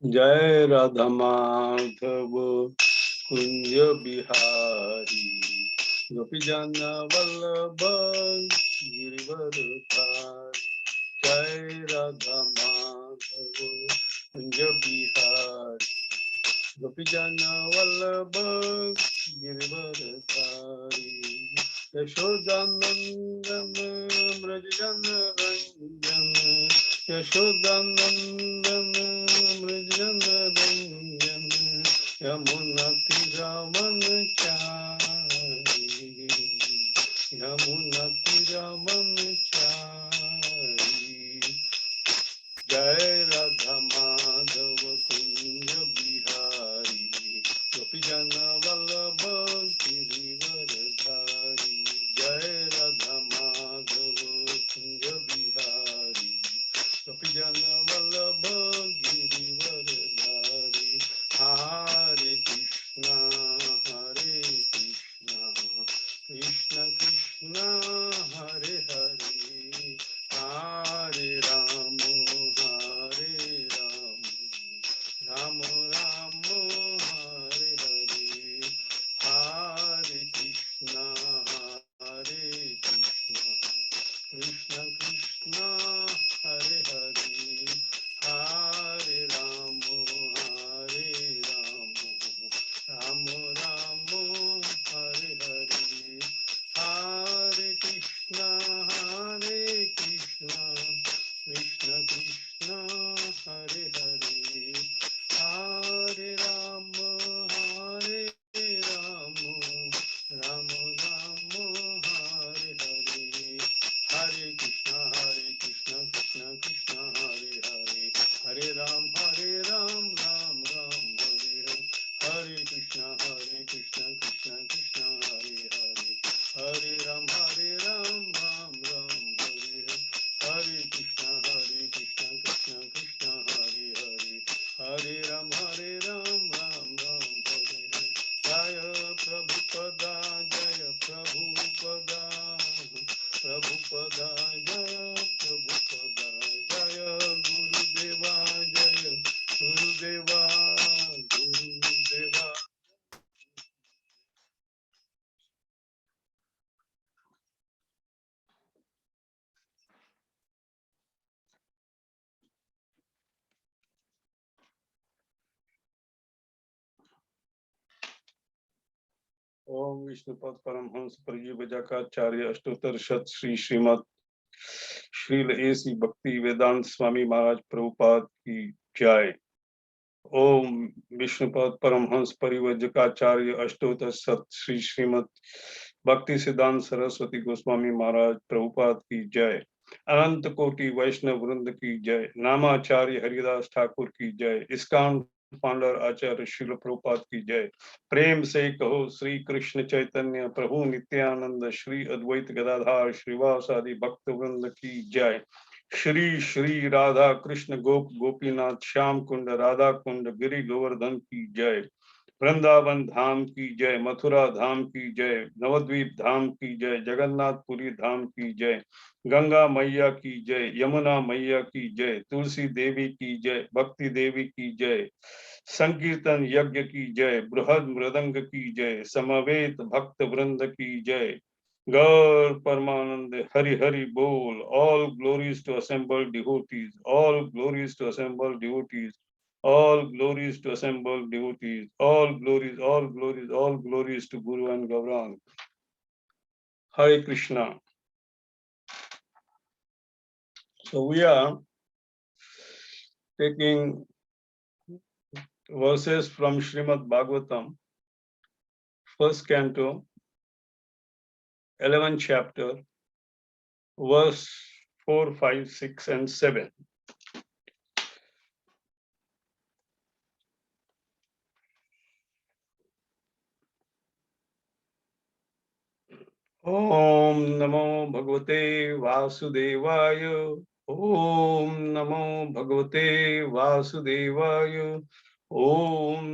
जय राधा माधव कुंज बिहारी गोपी जन वल्लभ गिरिवरधारी। जय राधा माधव कुंज बिहारी गोपी जन वल्लभ गिरिवरधारी। यशोदानंदन ब्रज जन रंजन यशोदानंदन ब्रज जन रंजन यमुना तीरवन चारी यमुना तीरवन चारी। जय राधा माधव कुंज बिहारी गोपी जन वल्लभ गिरिवरधारी। जय राधा माधव कुंज बिहारी गोपी जन वल्लभ गिरिवरधारी। हरे कृष्णा कृष्ण कृष्ण हरे हरे हरे राम राम राम हरे हरे। हरे कृष्णा कृष्ण कृष्ण हरे हरे हरे राम राम राम हरे हरे। हरे कृष्णा कृष्ण कृष्ण हरे हरे हरे राम राम राम हरे हरे। हरे कृष्णा कृष्ण कृष्ण हरे हरे हरे राम राम राम हरे हरे। हरे कृष्णा कृष्ण कृष्ण हरे हरे हरे राम राम राम हरे हरे। हरे कृष्णा कृष्ण कृष्ण हरे हरे हरे राम राम राम हरे हरे। जय प्रभुपदा जय प्रभुपदा प्रभुपदा जय प्रभुपदा जय गुरुदेवा गुरुदेवा गुरुदेवा। ओम विष्णुपद परमहंस परिव्राजकाचार्य अष्टोत्तर शत श्री श्रीमद श्रील एसी भक्ति वेदांत स्वामी महाराज प्रभुपाद की जय। ओम विष्णुपद परमहंस परिव्राजकाचार्य अष्टोत्तर शत श्री श्रीमद भक्ति सिद्धांत सरस्वती गोस्वामी महाराज प्रभुपाद की जय। अनंत कोटि वैष्णव वृंद की जय। नामाचार्य हरिदास ठाकुर की जय। इस्कॉन फाउंडर आचार्य श्रील प्रभुपाद की जय। प्रेम से कहो श्री कृष्ण चैतन्य प्रभु नित्यानंद श्री अद्वैत गदाधार श्रीवासादि भक्त वृंद की जय। श्री श्री राधा कृष्ण गोप गोपीनाथ श्याम कुंड राधा कुंड गिरि गोवर्धन की जय। वृंदावन धाम की जय। मथुरा धाम की जय। नवद्वीप धाम की जय। जगन्नाथपुरी धाम की जय। गंगा मैया की जय। यमुना मैया की जय। तुलसी देवी की जय। भक्ति देवी की जय। संकीर्तन यज्ञ की जय। बृहद मृदंग की जय। समवेत भक्त वृंद की जय। गौर परमानंद हरि हरि बोल। All glories to assembled devotees. All glories to assembled devotees. All glories to assembled devotees. All glories, all glories, all glories to Guru and Gaurang. Hare Krishna. So we are taking verses from Srimad Bhagavatam, first canto, 11th chapter, verse 4, 5, 6, and 7. Om Namo Bhagavate Vasudevaya. Om Namo Bhagavate Vasudevaya. Om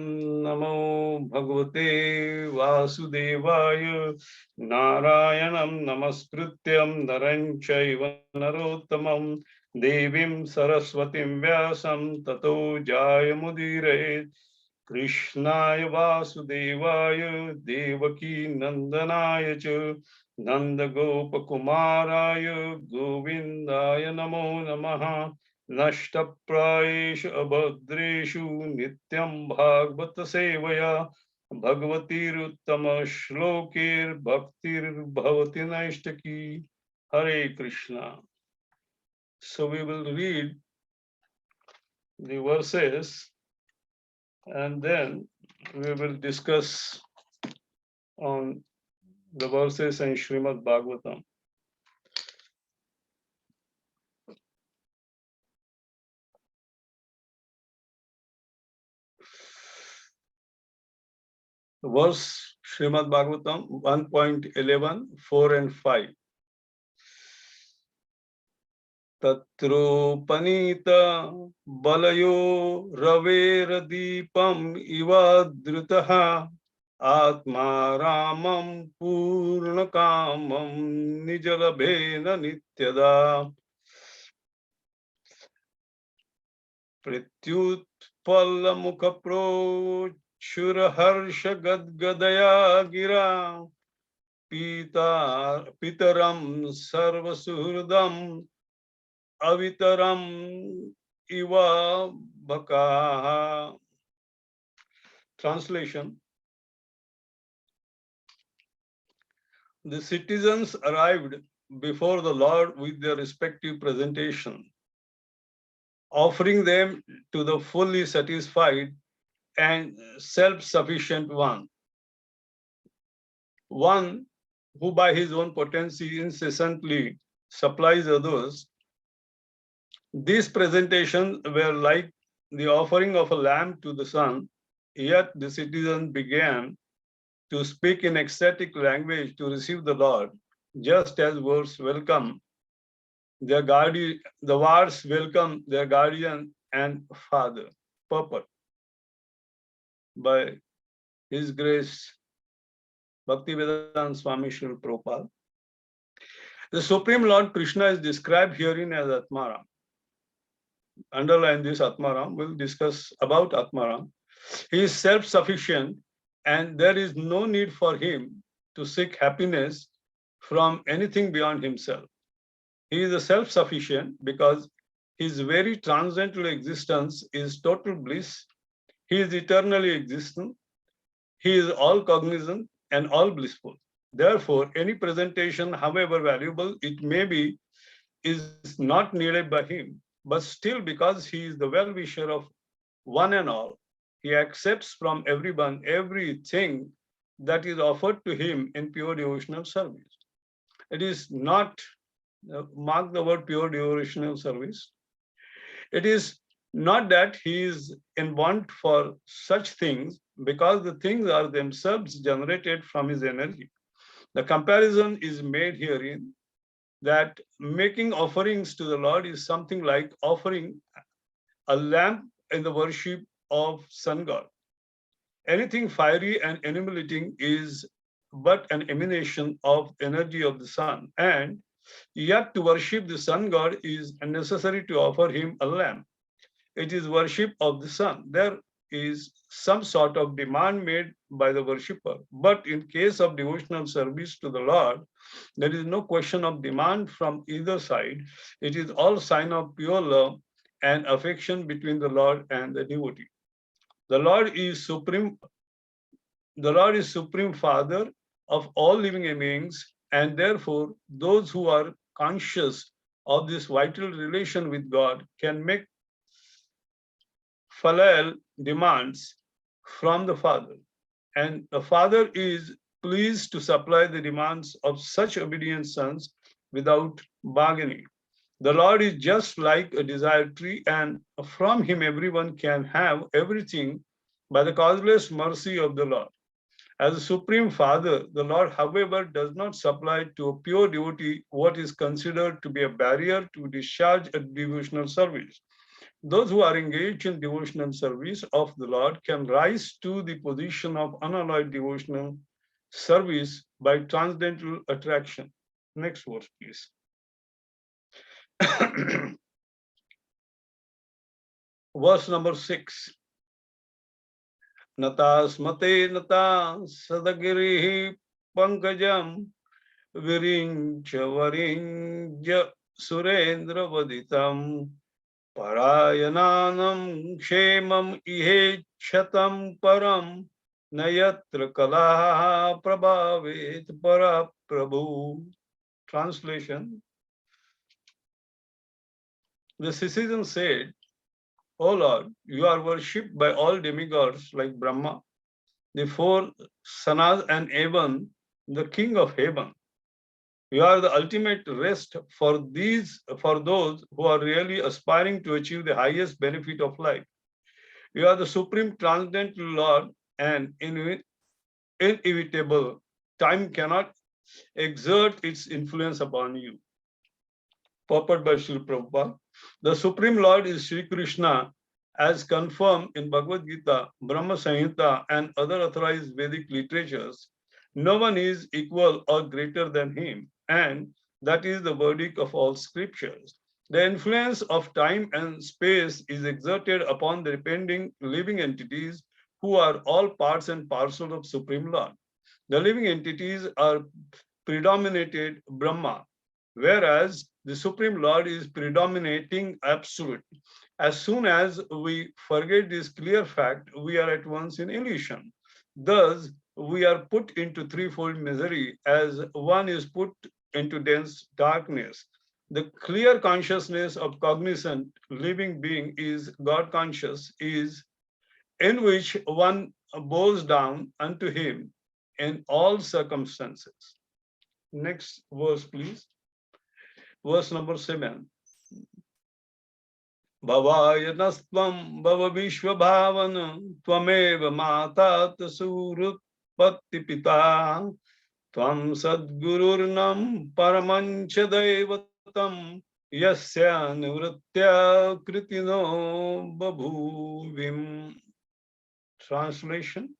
Namo Bhagavate Vasudevaya. Narayanam Namaskrityam Naranchaiva Narottamam Devim Saraswatim Vyasam Tato Jayamudire Krishnaya Vasudevaya Devaki Nandanaya Cha Nanda Gopa Kumaraya Govindaya Namo Namaha Nashta Praeshu Abhadreshu Nityam Bhagavata Sevaya Bhagavatir Uttama Shlokir Bhaktir Bhavati Naishtaki. Hare Krishna. So we will read the verses and then we will discuss on the verses in Srimad Bhagavatam. Verse Srimad Bhagavatam 1.11, 4 and 5. Tatropanita balayo ravera deepam ivadritaha atma ramam purnakamam nijalabhena nityada pratyutpalamukhaprochuraharsha gadgadaya gira pitaram sarvasuhridam avitaram iva bhakaha. Translation. The citizens arrived before the Lord with their respective presentation, offering them to the fully satisfied and self-sufficient one who by his own potency incessantly supplies others. These presentations were like the offering of a lamb to the sun, yet the citizens began to speak in ecstatic language to receive the Lord, just as wards welcome their guardian, the wards welcome their guardian and father. Purport by His Grace Bhaktivedanta Swami Srila Prabhupada. The Supreme Lord Krishna is described herein as Atmaram. Underline this Atmaram. We'll discuss about Atmaram. He is self-sufficient and there is no need for him to seek happiness from anything beyond himself. He is self-sufficient because his very transcendental existence is total bliss. He is eternally existent. He is all cognizant and all blissful. Therefore, any presentation, however valuable it may be, is not needed by him. But still, because he is the well-wisher of one and all, he accepts from everyone everything that is offered to him in pure devotional service. It is not, mark the word pure devotional service. It is not that he is in want for such things, because the things are themselves generated from his energy. The comparison is made herein that making offerings to the Lord is something like offering a lamp in the worship of sun god. Anything fiery and emulating is but an emanation of energy of the sun, and yet to worship the sun god is necessary to offer him a lamp. It is worship of the sun. There is some sort of demand made by the worshipper. But in case of devotional service to the Lord, there is no question of demand from either side. It is all sign of pure love and affection between the Lord and the devotee. The Lord is supreme. The Lord is supreme Father of all living beings, and therefore those who are conscious of this vital relation with God can make filial demands from the Father, and the Father is pleased to supply the demands of such obedient sons without bargaining. The Lord is just like a desired tree, and from him everyone can have everything by the causeless mercy of the Lord. As a supreme Father, the Lord, however, does not supply to a pure devotee what is considered to be a barrier to discharge a devotional service. Those who are engaged in devotional service of the Lord can rise to the position of unalloyed devotional service by transcendental attraction. Next verse, please. verse number 6. Nata smate nata sadagirihi pankajam virincha varinja surendra vaditam parayananam kshemam ihechatam param nayatra kalaha prabhavet para prabhu. Translation. The citizen said, O Lord, you are worshipped by all demigods like Brahma, the four sanas and even the king of heaven. You are the ultimate rest for those who are really aspiring to achieve the highest benefit of life. You are the supreme transcendental Lord and inevitable. Time cannot exert its influence upon you. Purport by Srila Prabhupada. The Supreme Lord is Sri Krishna, as confirmed in Bhagavad Gita, Brahma Samhita, and other authorized Vedic literatures. No one is equal or greater than him, and that is the verdict of all scriptures. The influence of time and space is exerted upon the depending living entities who are all parts and parcel of Supreme Lord. The living entities are predominated Brahma, whereas the Supreme Lord is predominating absolute. As soon as we forget this clear fact, we are at once in illusion. Thus, we are put into threefold misery as one is put into dense darkness. The clear consciousness of cognizant living being is God conscious, is in which one bows down unto him in all circumstances. Next verse, please. Verse number 7. Bhavaya nastvam bhava vishvabhavana tvameva matat surutpatti pita tvam sadgururnam paramancha devatam yasya nivritya kritino babhuvim. Translation.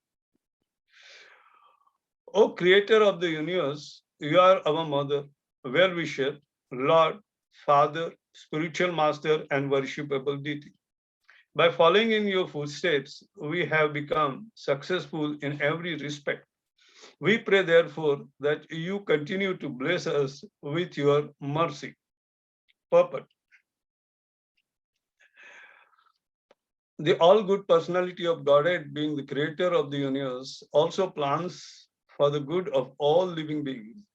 O Creator of the universe, you are our mother, well-wisher, Lord, Father, spiritual master, and worshipable deity. By following in your footsteps, we have become successful in every respect. We pray, therefore, that you continue to bless us with your mercy. Purport. The all-good personality of Godhead, being the creator of the universe, also plans for the good of all living beings.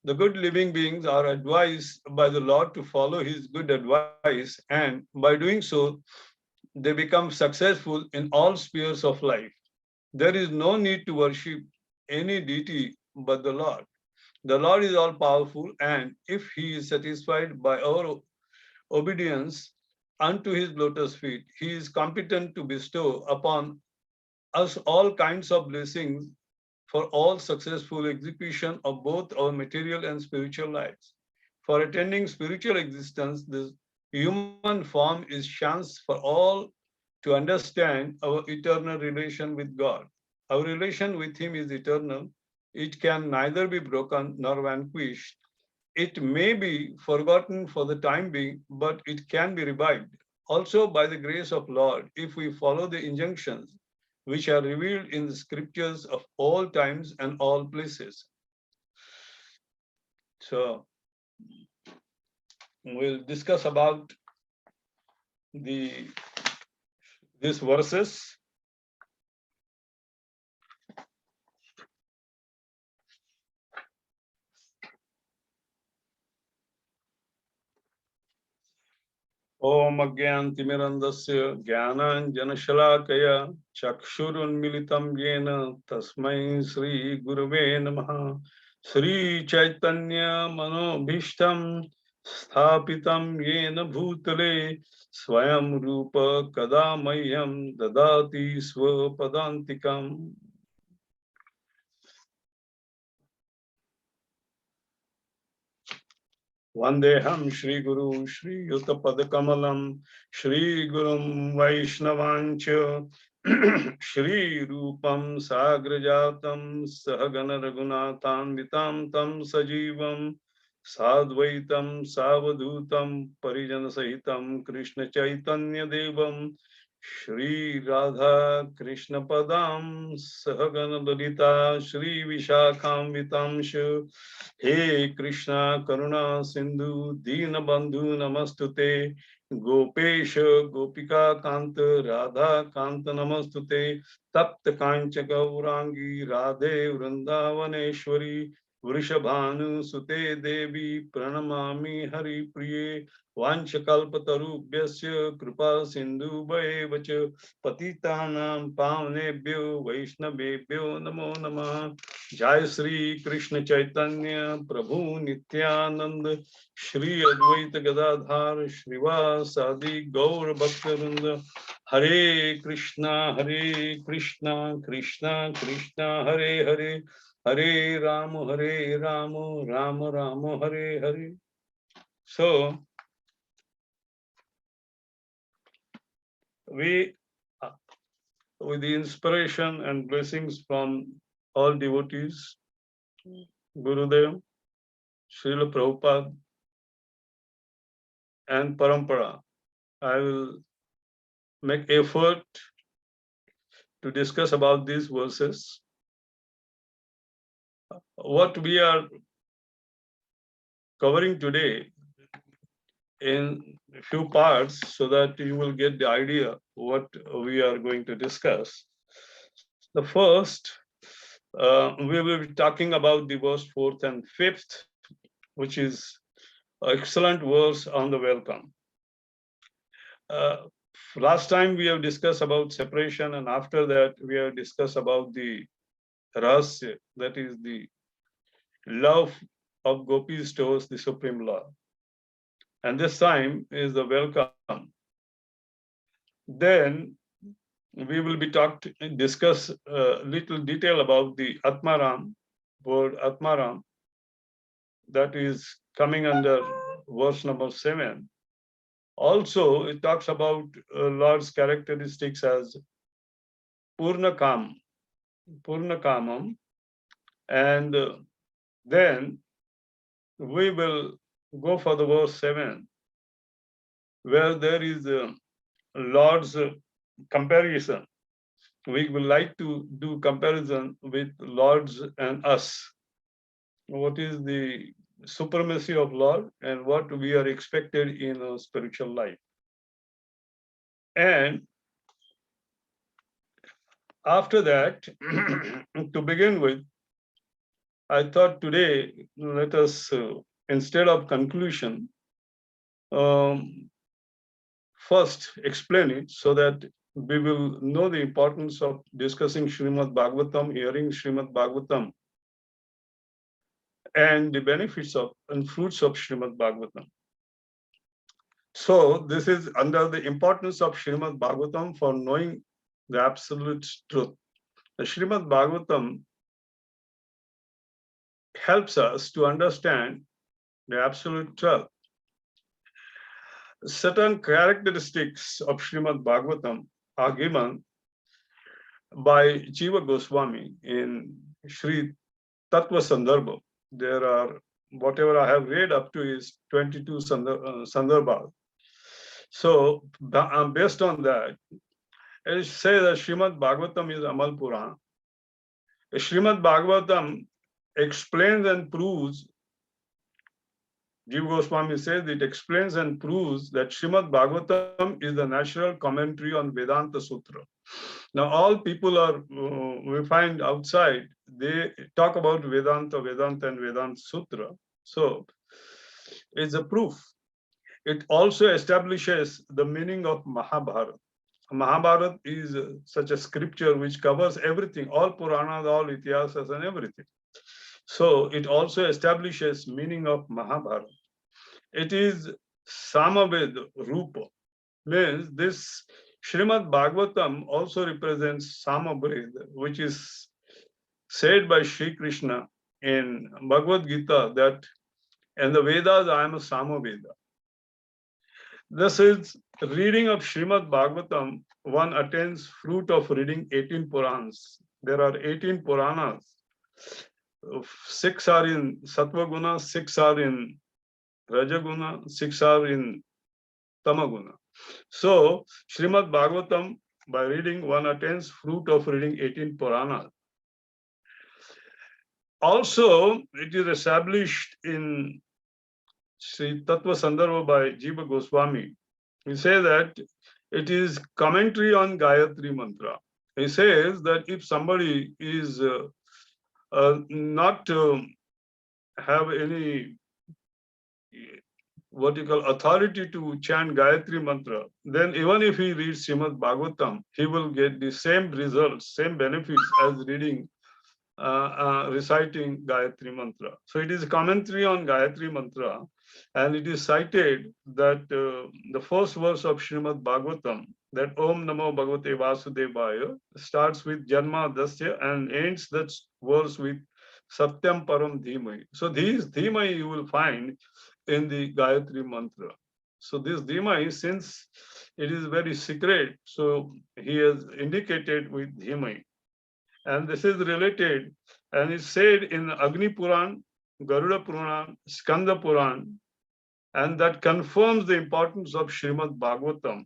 The good living beings are advised by the Lord to follow his good advice, and by doing so, they become successful in all spheres of life. There is no need to worship any deity but the Lord. The Lord is all powerful, and if he is satisfied by our obedience unto his lotus feet, he is competent to bestow upon us all kinds of blessings for all successful execution of both our material and spiritual lives. For attaining spiritual existence, this human form is chance for all to understand our eternal relation with God. Our relation with him is eternal. It can neither be broken nor vanquished. It may be forgotten for the time being, but it can be revived. Also, by the grace of Lord, if we follow the injunctions which are revealed in the scriptures of all times and all places. So, we'll discuss about these verses. Om Agyantimirandasya Jnananjanashalakaya Chakshurunmilitam Yena Tasmai Sri Guruve Namaha. Sri Chaitanya Manobhishtam Sthapitam Yena Bhutale Swayam Rupa Kadamayam Dadati Swapadantikam. Vandeham Shri Guru Shri Yutapadakamalam Shri Gurum Vaishnavancha Shri Rupam Sagrajatam Sahagana Raghunathanvitam Tam Sajivam Sadvaitam Savadhutam Parijana Sahitam Krishna Chaitanya Devam Shri Radha Krishna Padam Sahagana Lalita Shri Vishakham Vitamshu He Krishna Karuna Sindhu Dina Bandhu Namastute Gopesha Gopika Kanta Radha Kanta Namastute Tapta Kancha Gaurangi Radhe Vrindavaneshwari Vrishabhanu Sute Devi Pranamami Hari Priye वाञ्छकल्पतरुभ्यस्य कृपा सिन्धुभैव च पतितानां पावनेभ्यो वैष्णवेभ्यो नमो नमः। जय श्री कृष्ण चैतन्य प्रभु नित्यानंद श्री अद्वैत गदाधर श्रीवासादि गौर भक्तवृंद। हरे Krishna Krishna Krishna Hare Hare Hare Ram Ram Ram Hare Hare. So we, with the inspiration and blessings from all devotees, Gurudev, Srila Prabhupada, and Parampara, I will make effort to discuss about these verses. What we are covering today in a few parts so that you will get the idea what we are going to discuss. The first, we will be talking about the verse 4th and 5th, which is excellent verse on the welcome. Last time we have discussed about separation, and after that we have discussed about the rahasya, that is the love of gopis towards the Supreme Lord. And this time is the welcome. Then we will be discuss little detail about the Atmaram, word Atmaram, that is coming under verse number 7. Also, it talks about Lord's characteristics as Purnakamam, and then we will go for the verse 7, where there is Lord's comparison. We would like to do comparison with Lord's and us. What is the supremacy of Lord and what we are expected in a spiritual life. And after that, to begin with, I thought today, let us, instead of conclusion, first explain it so that we will know the importance of discussing Srimad Bhagavatam, hearing Srimad Bhagavatam, and the benefits of and fruits of Srimad Bhagavatam. So this is under the importance of Srimad Bhagavatam for knowing the absolute truth. The Srimad Bhagavatam helps us to understand the absolute truth. Certain characteristics of Srimad Bhagavatam are given by Jiva Goswami in Sri Tattva Sandarbha. There are, whatever I have read up to is 22 Sandarbhas. So based on that, I say that Srimad Bhagavatam is Amal Purana. Srimad Bhagavatam explains and proves, Jiva Goswami says it explains and proves that Srimad Bhagavatam is the natural commentary on Vedanta Sutra. Now, all people are, we find outside, they talk about Vedanta and Vedanta Sutra. So, it's a proof. It also establishes the meaning of Mahabharata. Mahabharata is such a scripture which covers everything, all Puranas, all Itihasas and everything. So, it also establishes meaning of Mahabharata. It is Samaved Rupa, means this Srimad Bhagavatam also represents Samaved, which is said by Sri Krishna in Bhagavad Gita that in the Vedas I am a Samaveda. This is reading of Srimad Bhagavatam, one attains fruit of reading 18 Purans. There are 18 Puranas. 6 are in Sattva Guna, 6 are in Rajaguna, 6 are in Tamaguna. So, Srimad Bhagavatam By reading, one attains fruit of reading 18 Puranas. Also, it is established in Sri Tattva Sandarbha by Jiva Goswami. He says that it is commentary on Gayatri Mantra. He says that if somebody is not have any what you call authority to chant Gayatri Mantra, then even if he reads Srimad Bhagavatam, he will get the same results, same benefits as reading, reciting Gayatri Mantra. So it is a commentary on Gayatri Mantra, and it is cited that the first verse of Srimad Bhagavatam, that Om Namo Bhagavate Vasudevaya, starts with Janma Dasya and ends that verse with Satyam Param Dhimai. So these Dhimai you will find in the Gayatri Mantra. So this Dhimai, since it is very secret, so he has indicated with Dhimai. And this is related and is said in Agni Puran, Garuda Puran, Skanda Puran, and that confirms the importance of Srimad Bhagavatam,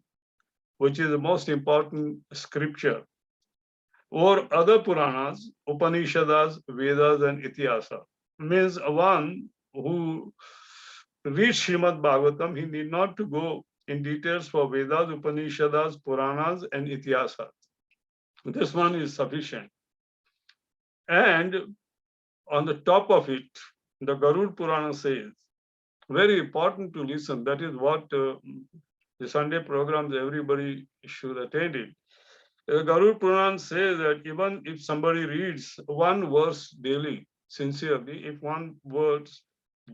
which is the most important scripture, or other Puranas, Upanishads, Vedas, and Ityasa. Means one who reads Srimad Bhagavatam, he need not to go in details for Vedas, Upanishads, Puranas, and Ityasas. This one is sufficient. And on the top of it, the Garud Purana says, very important to listen. That is what the Sunday programs, everybody should attend it. The Garud Purana says that even if somebody reads one verse daily, sincerely, if one verse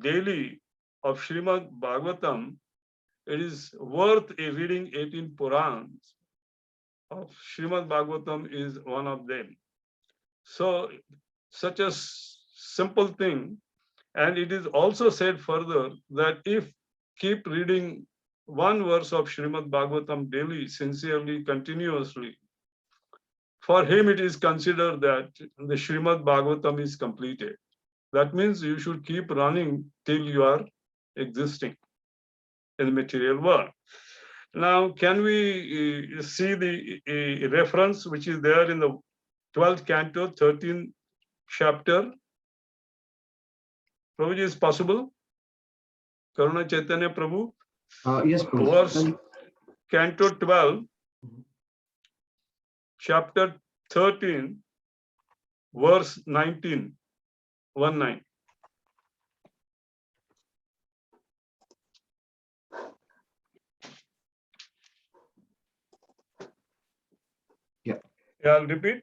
daily of Srimad Bhagavatam, it is worth a reading 18 Purans. Of Srimad Bhagavatam is one of them. So, such a simple thing. And it is also said further that if keep reading one verse of Srimad Bhagavatam daily, sincerely, continuously, for him it is considered that the Srimad Bhagavatam is completed. That means you should keep running till you are existing in the material world. Now, can we see the reference which is there in the 12th canto, 13th chapter? Prabhuji, is possible? Karuna Chaitanya Prabhu? Yes, Prabhu. Verse canto 12, chapter 13, verse 19, 1-9. Yeah. I'll repeat.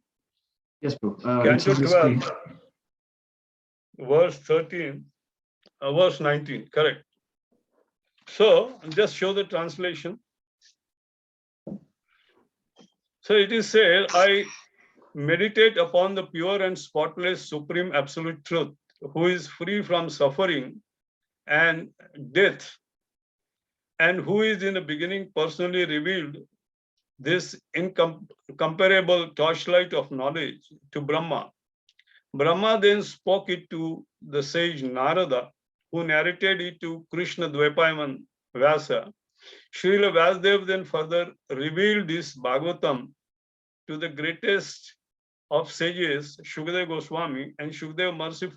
Yes, Prabhu. Canto 12, verse 13, verse 19, correct. So, just show the translation. So it is said, I meditate upon the pure and spotless supreme absolute truth, who is free from suffering and death, and who is in the beginning personally revealed this incomparable torchlight of knowledge to Brahma. Brahma then spoke it to the sage Narada, who narrated it to Krishna Dvaipayaman Vyasa. Srila Vasudev then further revealed this Bhagavatam to the greatest of sages, Shukadeva Goswami, and Shukadeva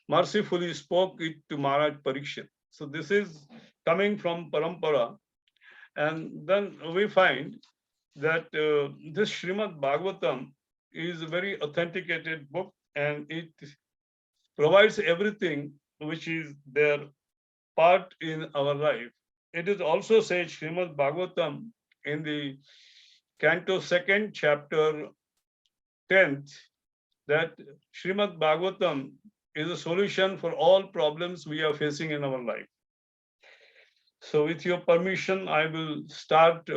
mercifully spoke it to Maharaj Parikshit. So this is coming from Parampara. And then we find that this Srimad Bhagavatam is a very authenticated book, and it provides everything which is their part in our life. It is also said Srimad Bhagavatam in the Canto 2nd, chapter 10th, that Srimad Bhagavatam is a solution for all problems we are facing in our life. So with your permission, I will start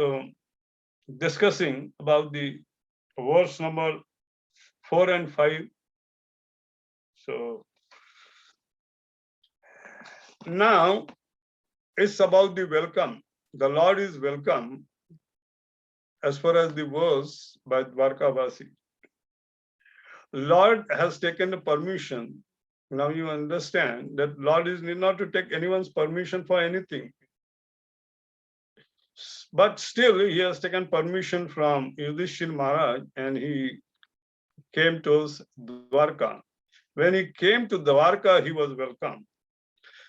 discussing about the verse number 4 and 5. So now it's about the welcome. The Lord is welcome as far as the verse by Dwarkavasi. Lord has taken the permission. Now you understand that Lord is need not to take anyone's permission for anything. But still, he has taken permission from Yudhishthir Maharaj and he came to Dwarka. When he came to Dwarka, he was welcome.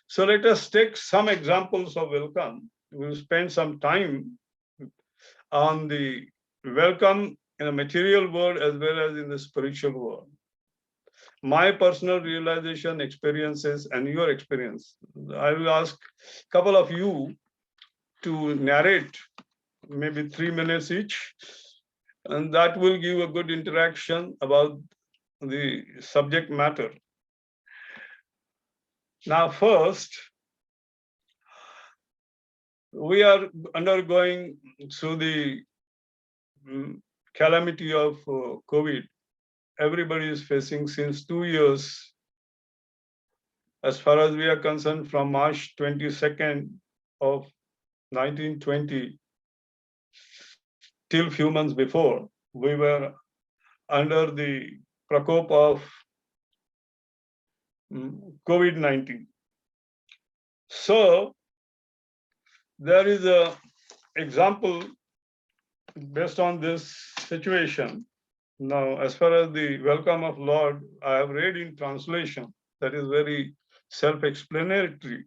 So let us take some examples of welcome. We'll spend some time on the welcome in the material world as well as in the spiritual world. My personal realization, experiences, and your experience. I will ask a couple of you to narrate maybe 3 minutes each, and that will give a good interaction about the subject matter. Now, first, we are undergoing through the calamity of COVID. Everybody is facing since 2 years. As far as we are concerned, from March 22nd of 1920 till few months before, we were under the prakop of COVID-19. So there is a example based on this situation. Now, as far as the welcome of Lord, I have read in translation that is very self-explanatory.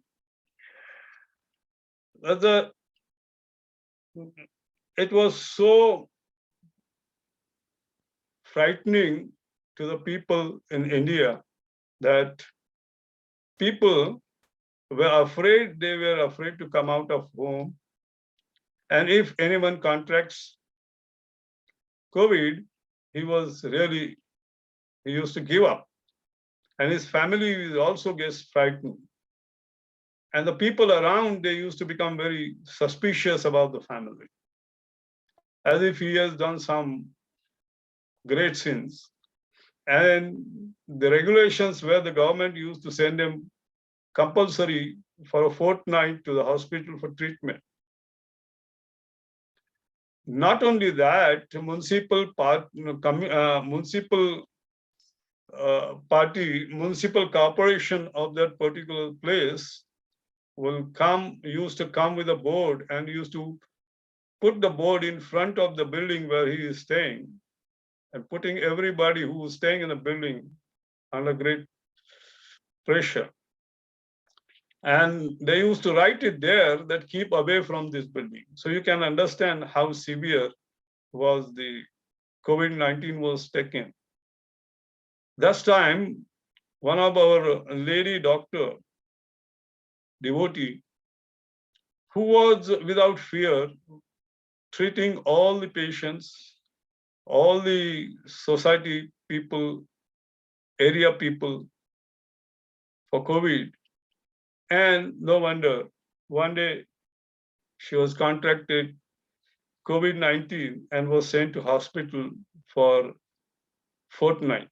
It was so frightening to the people in India that people were afraid, they were afraid to come out of home. And if anyone contracts COVID, he used to give up. And his family also gets frightened. And the people around, they used to become very suspicious about the family, as if he has done some great sins. And the regulations where the government used to send him compulsory for a fortnight to the hospital for treatment. Not only that, municipal corporation of that particular place used to come with a board and used to put the board in front of the building where he is staying, and putting everybody who is staying in the building under great pressure. And they used to write it there that keep away from this building. So you can understand how severe was the COVID-19 was taken. That time, one of our lady doctor, devotee, who was without fear treating all the patients, all the society people, area people for COVID. And no wonder, one day she was contracted COVID-19 and was sent to hospital for fortnight.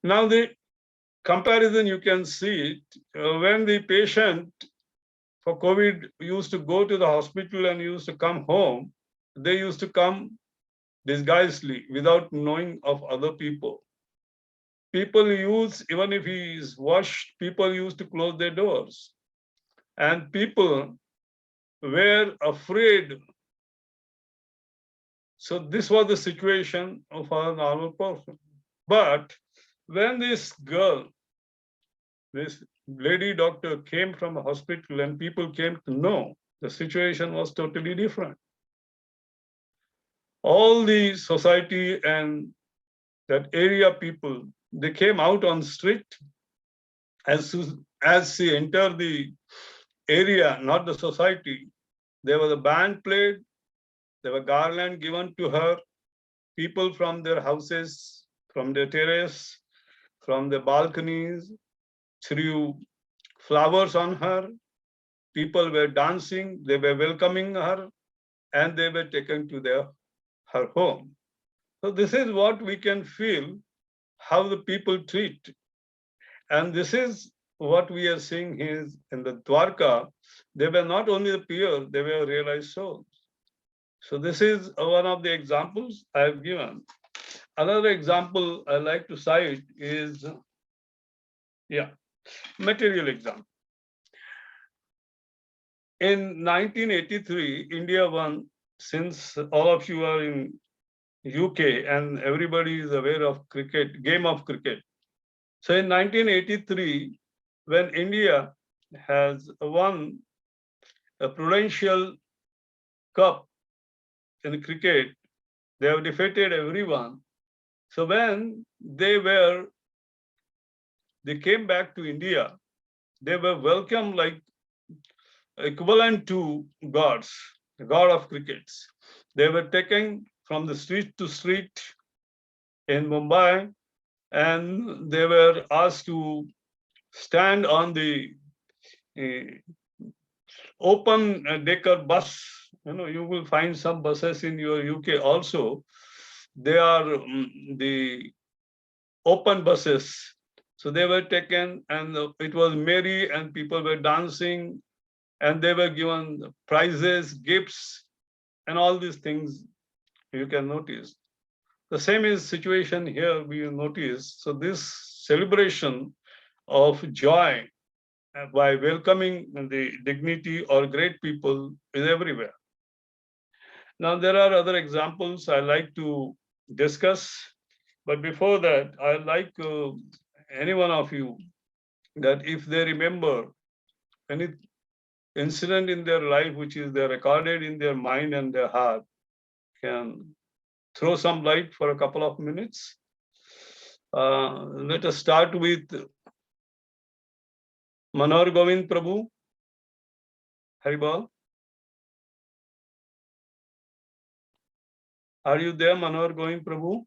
Now the comparison, you can see it, when the patient for COVID used to go to the hospital and used to come home, they used to come disguisedly without knowing of other people. People use, even if he is washed, people used to close their doors. And people were afraid. So this was the situation of a normal person. But when this girl, this lady doctor came from a hospital and people came to know, the situation was totally different. All the society and that area people, they came out on street. As she entered the area, not the society, there was a band played, there were garland given to her, people from their houses, from their terrace, from the balconies, threw flowers on her. People were dancing, they were welcoming her, and they were taken to her home. So this is what we can feel, how the people treat. And this is what we are seeing is in the Dwarka, they were not only the pure, they were realized souls. So this is one of the examples I have given. Another example I like to cite is, material example. in 1983, India won, since all of you are in UK and everybody is aware of cricket, game of cricket. So in 1983, when India has won a Prudential Cup in cricket, they have defeated everyone. So when they came back to India, they were welcomed like equivalent to gods, the god of crickets. They were taken from the street to street in Mumbai, and they were asked to stand on the open decker bus. You will find some buses in your UK also. They are the open buses. So they were taken, and it was merry, and people were dancing, and they were given prizes, gifts, and all these things you can notice. The same is situation here we notice. So this celebration of joy by welcoming the dignity or great people is everywhere. Now there are other examples I like to discuss, but before that, I like any one of you that if they remember any incident in their life which is there recorded in their mind and their heart, can throw some light for a couple of minutes. Let us start with Manohar Govind Prabhu. Haribal. Are you there, Manohar Govind Prabhu?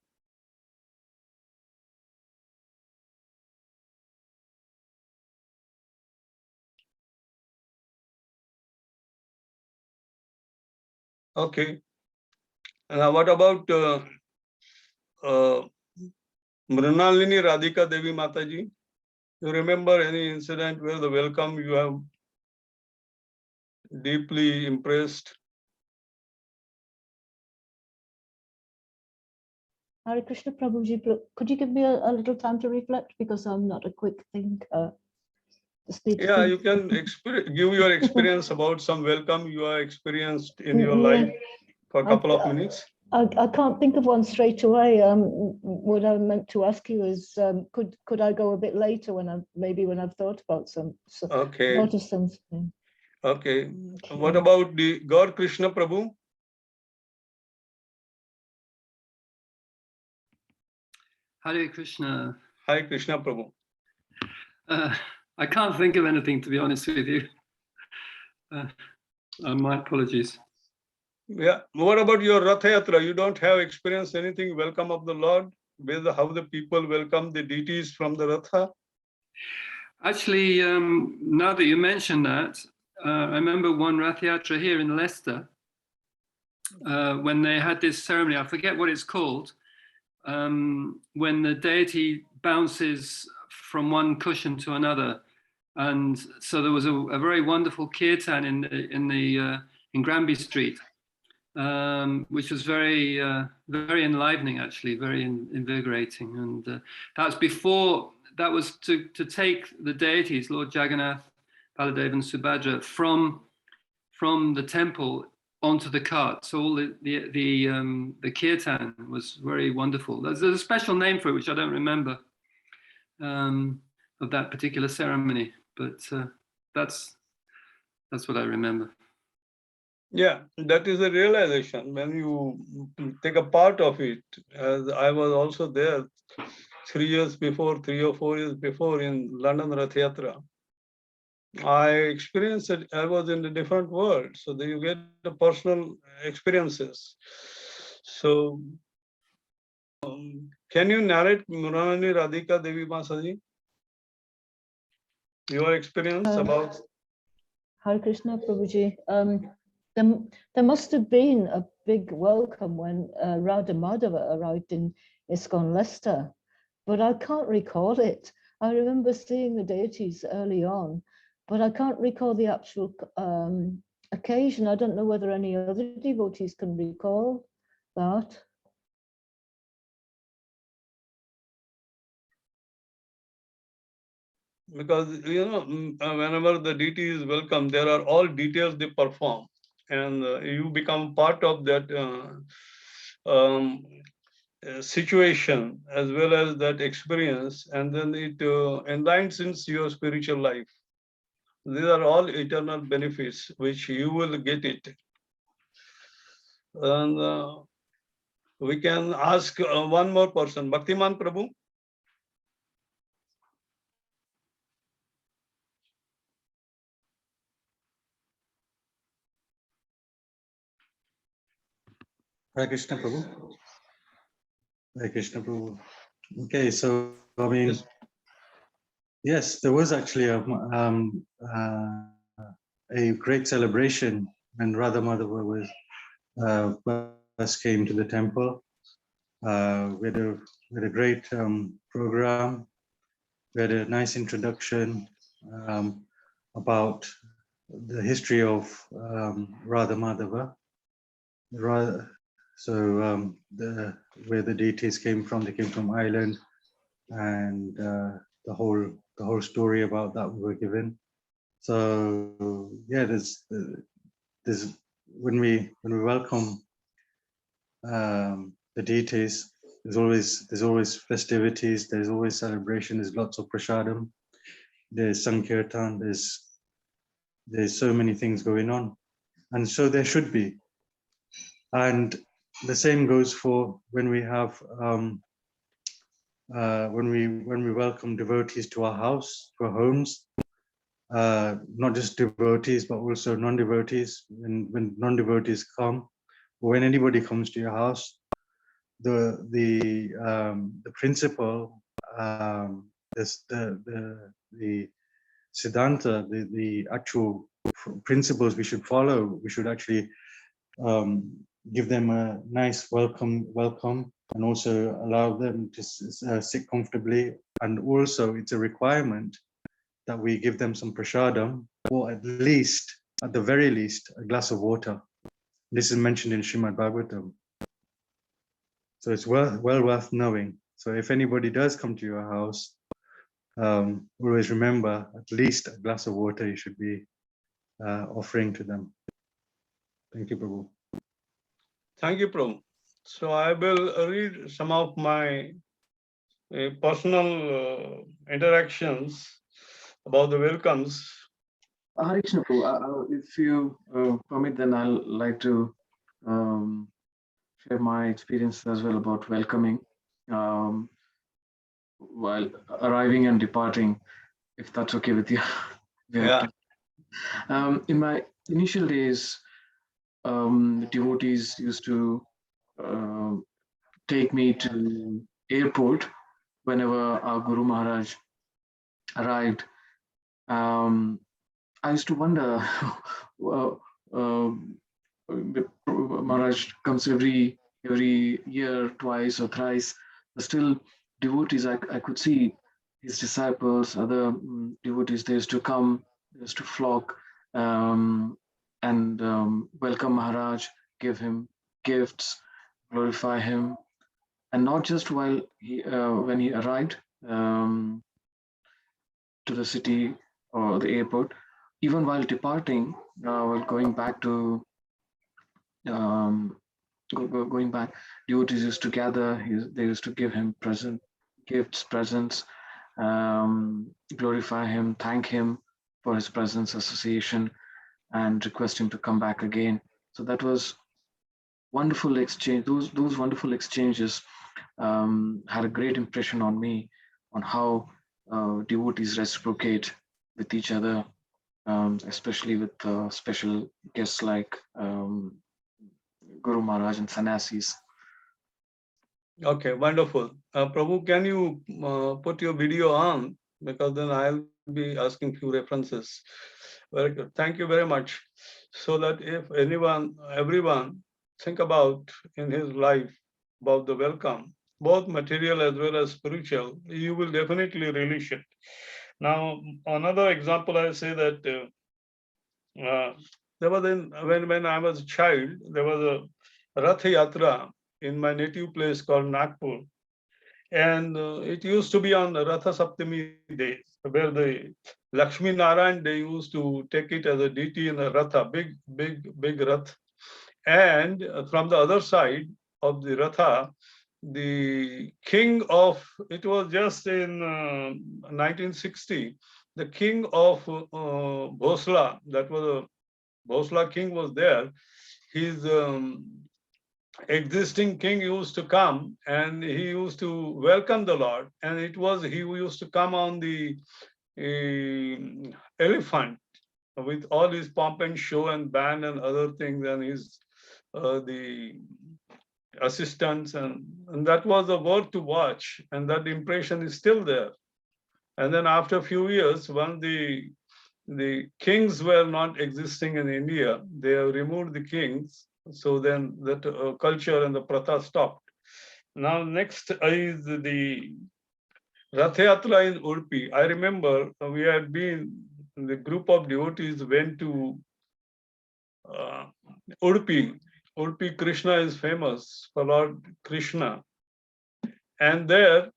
Okay. Now what about Mrinalini Radhika Devi Mataji? You remember any incident where the welcome you have deeply impressed? Hare Krishna Prabhuji, could you give me a little time to reflect, because I'm not a quick thinker. Yeah, you can give your experience about some welcome you are experienced in your life for a couple of minutes. I can't think of one straight away. What I meant to ask you is, could I go a bit later when I've thought about Okay. noticed something. Okay. What about the God Krishna Prabhu? Hare Krishna. Hi Krishna Prabhu. I can't think of anything, to be honest with you. My apologies. Yeah. What about your Rath Yatra? You don't have experienced anything welcome of the Lord, with how the people welcome the deities from the Ratha? Actually, now that you mention that, I remember one Rath Yatra here in Leicester, when they had this ceremony, I forget what it's called, when the deity bounces from one cushion to another. And so there was a very wonderful kirtan in Granby Street, which was very enlivening, actually, very invigorating. And that was to take the deities, Lord Jagannath, Baladev and Subhadra, from the temple onto the cart. So all the kirtan was very wonderful. There's a special name for it, which I don't remember, of that particular ceremony, but that's what I remember. Yeah, that is a realization when you take a part of it. As I was also there 3 or 4 years before in London Rath Yatra. I experienced it. I was in a different world, so you get the personal experiences. So, can you narrate Mrinalini Radhika Devi Masaji? Your experience about Hare Krishna Prabhuji. There must have been a big welcome when Radha Madhava arrived in ISKCON Leicester, but I can't recall it. I remember seeing the deities early on, but I can't recall the actual occasion. I don't know whether any other devotees can recall that. because whenever the deity is welcome, there are all details they perform, and you become part of that situation as well as that experience, and then it enlightens your spiritual life. These are all eternal benefits which you will get it. And we can ask one more person, Bhaktiman Prabhu. Hare Krishna Prabhu. Hare Krishna Prabhu. Okay, so I mean, yes, there was actually a great celebration when Radha Madhava was first came to the temple. We had a great program. We had a nice introduction about the history of Radha Madhava. So where the deities came from, they came from Ireland, and the whole story about that we were given. So yeah, there's when we welcome the deities, there's always festivities, there's always celebration, there's lots of prasadam, there's sankirtan, there's so many things going on, and so there should be. And the same goes for when we have when we welcome devotees to our house, to our homes. Not just devotees, but also non-devotees. When non-devotees come, or when anybody comes to your house, the principle, the siddhanta, the actual principles we should follow. We should actually give them a nice welcome, and also allow them to sit comfortably. And also, it's a requirement that we give them some prasadam, or at the very least, a glass of water. This is mentioned in Srimad Bhagavatam. So it's well worth knowing. So if anybody does come to your house, always remember at least a glass of water you should be offering to them. Thank you, Prabhu. Thank you, Prabhu. So I will read some of my personal interactions about the welcomes. Hare Krishna Prabhu, if you permit, then I'll like to share my experience as well about welcoming while arriving and departing, if that's okay with you. Yeah. In my initial days, devotees used to take me to airport whenever our Guru Maharaj arrived. I used to wonder, Maharaj comes every year, twice or thrice, but still devotees, I could see his disciples, other devotees, they used to come, they used to flock and welcome Maharaj, give him gifts, glorify him, and not just while when he arrived to the city or the airport, even while departing, while going back to going back, devotees used to gather. They used to give him gifts, presents, glorify him, thank him for his presence, association, and request him to come back again. So that was wonderful exchange. Those wonderful exchanges had a great impression on me on how devotees reciprocate with each other, especially with special guests like Guru Maharaj and sannyasis. Okay, wonderful. Prabhu, can you put your video on? Because then I'll be asking few references. Very good. Thank you very much. So that if everyone think about in his life about the welcome, both material as well as spiritual, you will definitely relish it. Now, another example, I say that there was when I was a child, there was a Rath Yatra in my native place called Nagpur. And it used to be on Ratha Saptami days, where the Lakshmi Narayan, they used to take it as a deity in a Ratha, big Rath. And from the other side of the Ratha, the king of, it was just in 1960, the king of Bhosla, that was a Bhosla king was there. His existing king used to come and he used to welcome the Lord, and it was he who used to come on the elephant with all his pomp and show and band and other things, and his the assistants, and that was a worth to watch, and that impression is still there. And then after a few years, when the kings were not existing in India, they have removed the kings, so then that culture and the pratha stopped. Now next is the Rath Yatra in Udupi. I remember we had been, the group of devotees went to Udupi. Udupi Krishna is famous for Lord Krishna. And there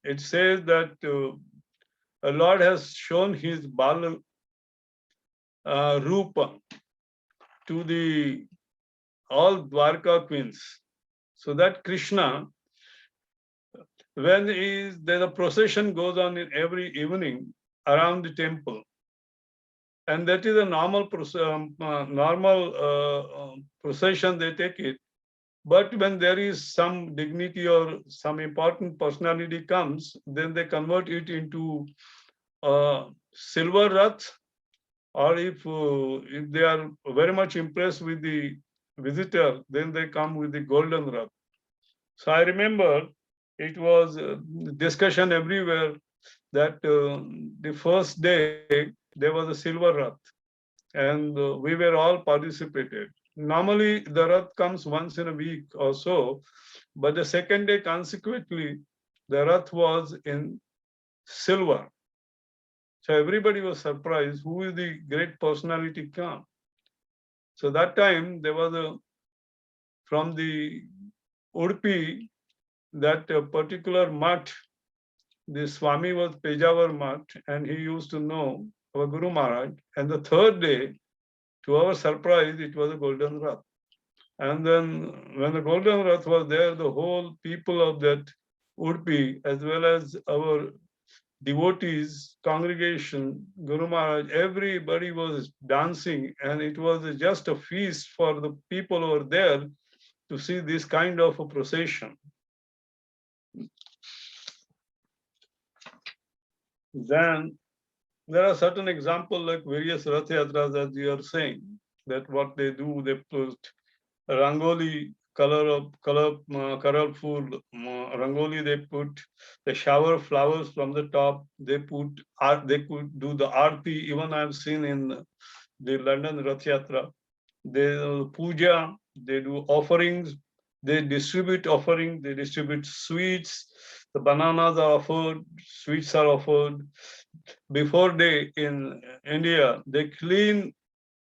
it says that the Lord has shown his Bala Rupa to the all Dwarka queens. So that Krishna, when the procession goes on in every evening around the temple, and that is a normal procession, they take it. But when there is some dignity or some important personality comes, then they convert it into silver rath, or if they are very much impressed with the visitor, then they come with the golden rath. So I remember it was discussion everywhere that the first day there was a silver rath, and we were all participated. Normally the rath comes once in a week or so, but the second day consequently the rath was in silver. So everybody was surprised, who is the great personality come? So that time there was a, from the Udupi, that particular mutt, the Swami was Pejawar mutt, and he used to know our Guru Maharaj. And the third day, to our surprise, it was a golden rath. And then when the golden rath was there, the whole people of that Udupi, as well as our devotees, congregation, Guru Maharaj, everybody was dancing, and it was just a feast for the people over there to see this kind of a procession. Then there are certain examples like various Rath Yatras, as you are saying, that what they do, they put Rangoli, colorful Rangoli, they put the shower flowers from the top, they put art, they could do the Aarti, even I've seen in the London Rath Yatra. They puja, they do offerings, they distribute offering, they distribute sweets, the bananas are offered, sweets are offered. Before they, in India, they clean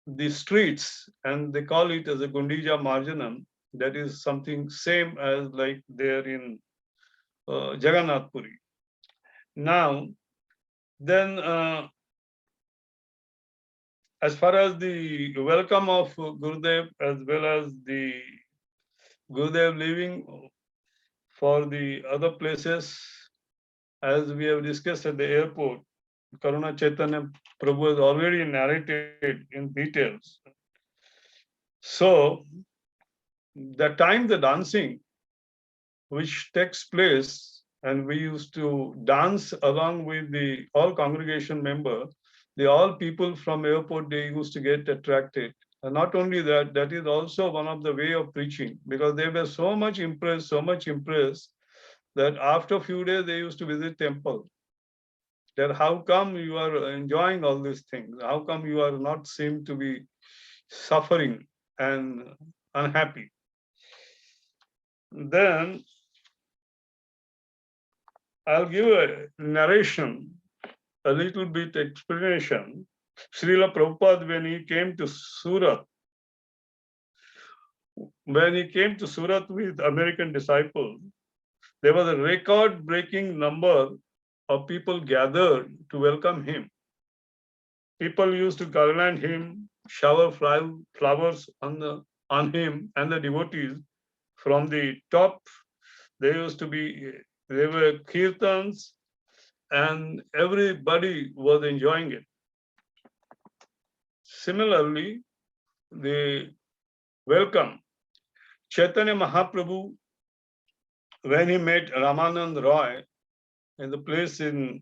the streets and they call it as a Gundija Marjanam. That is something same as like there in Jagannath Puri. Now, then as far as the welcome of Gurudev, as well as the Gurudev leaving for the other places, as we have discussed at the airport, Karuna Chaitanya Prabhu has already narrated in details. So, the time the dancing which takes place, and we used to dance along with the all congregation member, the all people from airport, they used to get attracted. And not only that, that is also one of the way of preaching, because they were so much impressed, that after a few days they used to visit temple. That how come you are enjoying all these things? How come you are not seem to be suffering and unhappy? Then I'll give a narration, a little bit explanation. Srila Prabhupada, when he came to Surat with American disciples, there was a record-breaking number of people gathered to welcome him. People used to garland him, shower flowers on him and the devotees. From the top, there were kirtans, and everybody was enjoying it. Similarly, the welcome. Chaitanya Mahaprabhu, when he met Ramanand Roy in the place in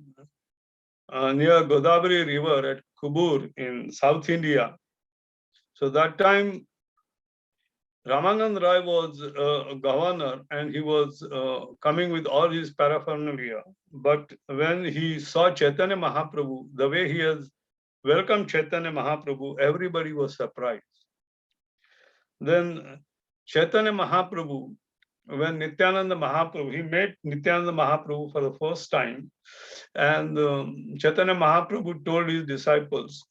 near Godavari River at Kubur in South India. So that time, Ramanand Roy was a governor and he was coming with all his paraphernalia. But when he saw Chaitanya Mahaprabhu, the way he has welcomed Chaitanya Mahaprabhu, everybody was surprised. Then Chaitanya Mahaprabhu, when Nityananda Mahaprabhu, he met Nityananda Mahaprabhu for the first time, and Chaitanya Mahaprabhu told his disciples,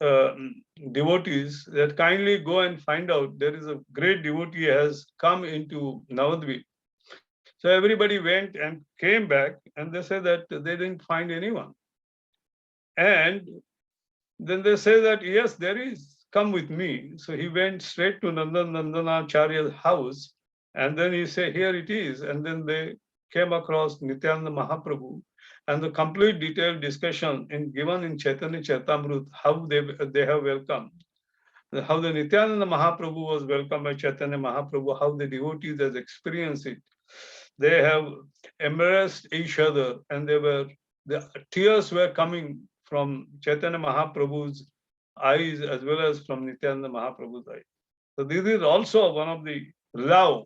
devotees, that kindly go and find out, there is a great devotee has come into Navadvip. So everybody went and came back, and they said that they didn't find anyone. And then they say that, yes, there is, come with me. So he went straight to Nandanacharya's house, and then he said, here it is. And then they came across Nityananda Mahaprabhu, and the complete detailed discussion given in Chaitanya Charitamrita, how they have welcomed, how the Nityananda Mahaprabhu was welcomed by Chaitanya Mahaprabhu, how the devotees has experienced it. They have embraced each other, and the tears were coming from Chaitanya Mahaprabhu's eyes as well as from Nityananda Mahaprabhu's eyes. So this is also one of the love.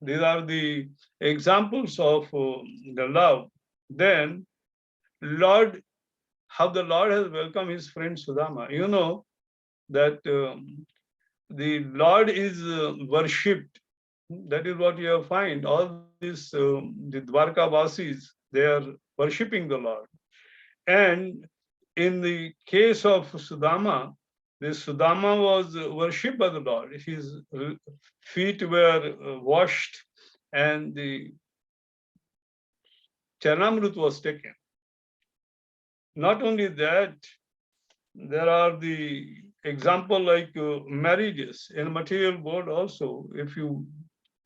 These are the examples of the love. Then Lord, how the Lord has welcomed his friend Sudama. You know that the Lord is worshipped. That is what you find. All these the Dwarka Vasis, they are worshipping the Lord. And in the case of Sudama, this Sudama was worshipped by the Lord. His feet were washed and the Charanamrut was taken. Not only that, there are the example like marriages in material world also. If you,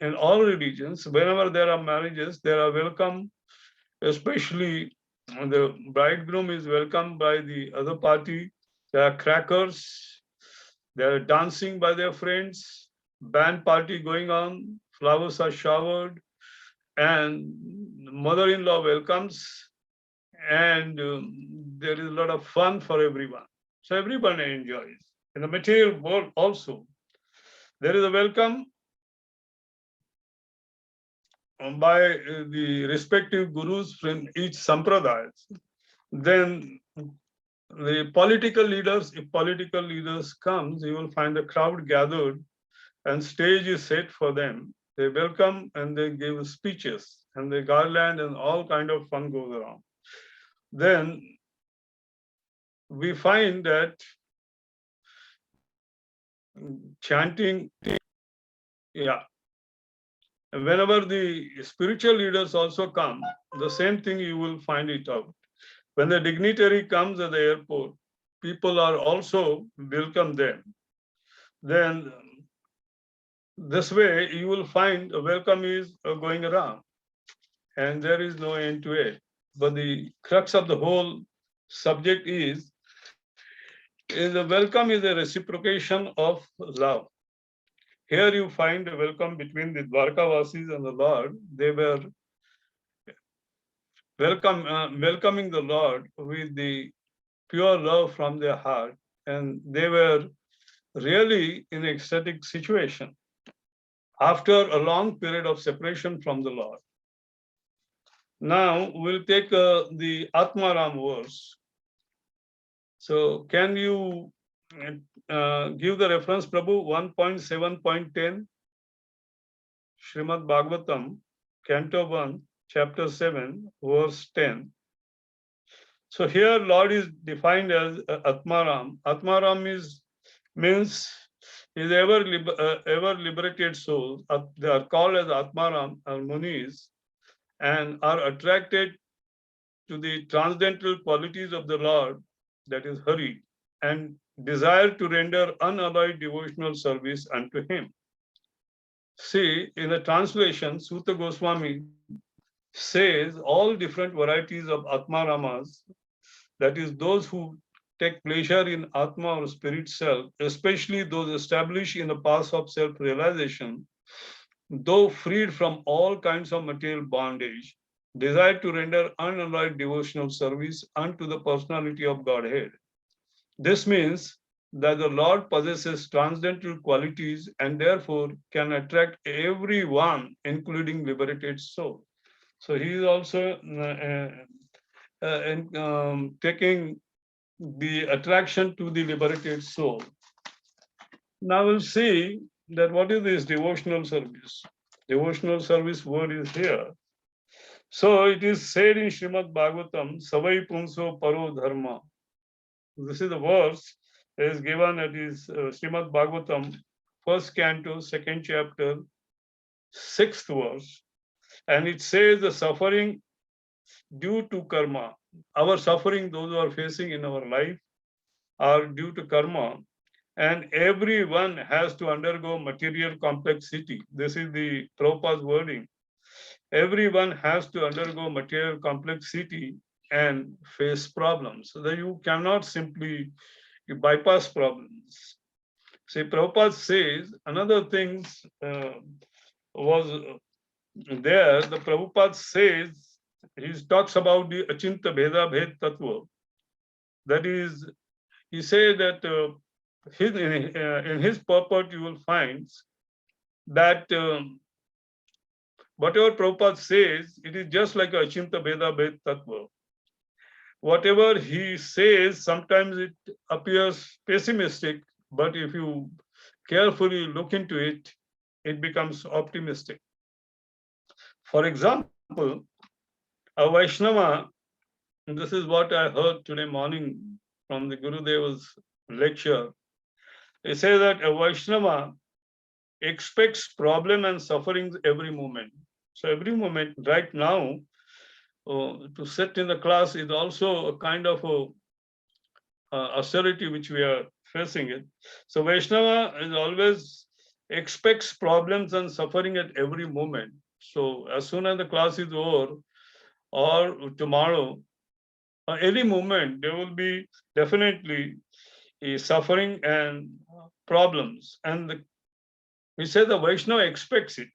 in all religions, whenever there are marriages, they are welcome, especially the bridegroom is welcomed by the other party. There are crackers, they are dancing by their friends, band party going on, flowers are showered, and mother-in-law welcomes, and there is a lot of fun for everyone. So everyone enjoys. In the material world also, there is a welcome by the respective gurus from each sampradaya. Then the political leaders, if political leaders comes, you will find a crowd gathered and stage is set for them. They welcome and they give speeches and they garland and all kind of fun goes around. Then we find that chanting, yeah, whenever the spiritual leaders also come, the same thing you will find it out. When the dignitary comes at the airport, people are also welcome them. Then this way you will find a welcome is going around and there is no end to it. But the crux of the whole subject is the welcome is a reciprocation of love. Here you find a welcome between the Dwarkavasis and the Lord. They were welcoming the Lord with the pure love from their heart, and they were really in an ecstatic situation after a long period of separation from the Lord. Now we'll take the Atmaram verse. So can you give the reference, Prabhu, 1.7.10, Srimad Bhagavatam, Canto 1, Chapter 7, verse 10. So here Lord is defined as Atmaram. Atmaram means ever liberated souls. They are called as Atmaram or Munis. and are attracted to the transcendental qualities of the Lord, that is Hari, and desire to render unalloyed devotional service unto him. See, in the translation, Sutta Goswami says all different varieties of Atma Ramas, that is, those who take pleasure in Atma or spirit self, especially those established in the path of self-realization, though freed from all kinds of material bondage, desire to render unalloyed devotional service unto the personality of Godhead. This means that the Lord possesses transcendental qualities and therefore can attract everyone, including liberated soul. So he is also taking the attraction to the liberated soul. Now we'll see that what is this devotional service? Devotional service word is here. So it is said in Srimad Bhagavatam, Savai Punso Paro Dharma. This is the verse that is given at is Srimad Bhagavatam, first canto, second chapter, sixth verse. And it says the suffering due to karma. Our suffering, those who are facing in our life, are due to karma. And everyone has to undergo material complexity. This is the Prabhupada's wording. Everyone has to undergo material complexity and face problems. So that you cannot simply bypass problems. See, Prabhupada says another thing was there. The Prabhupada says, he talks about the Achinta Bheda Bhed Tattva. That is, he said that in his purport you will find that whatever Prabhupada says, it is just like a Achinta Bheda Bhed Tattva. Whatever he says, sometimes it appears pessimistic, but if you carefully look into it, it becomes optimistic. For example, a Vaishnava, and this is what I heard today morning from the Gurudeva's lecture. He says that a Vaishnava expects problem and sufferings every moment. So every moment, right now, to sit in the class is also a kind of a austerity which we are facing it. So Vaishnava is always expects problems and suffering at every moment. So as soon as the class is over or tomorrow, any moment, there will be definitely a suffering and problems. And we say the Vaishnava expects it.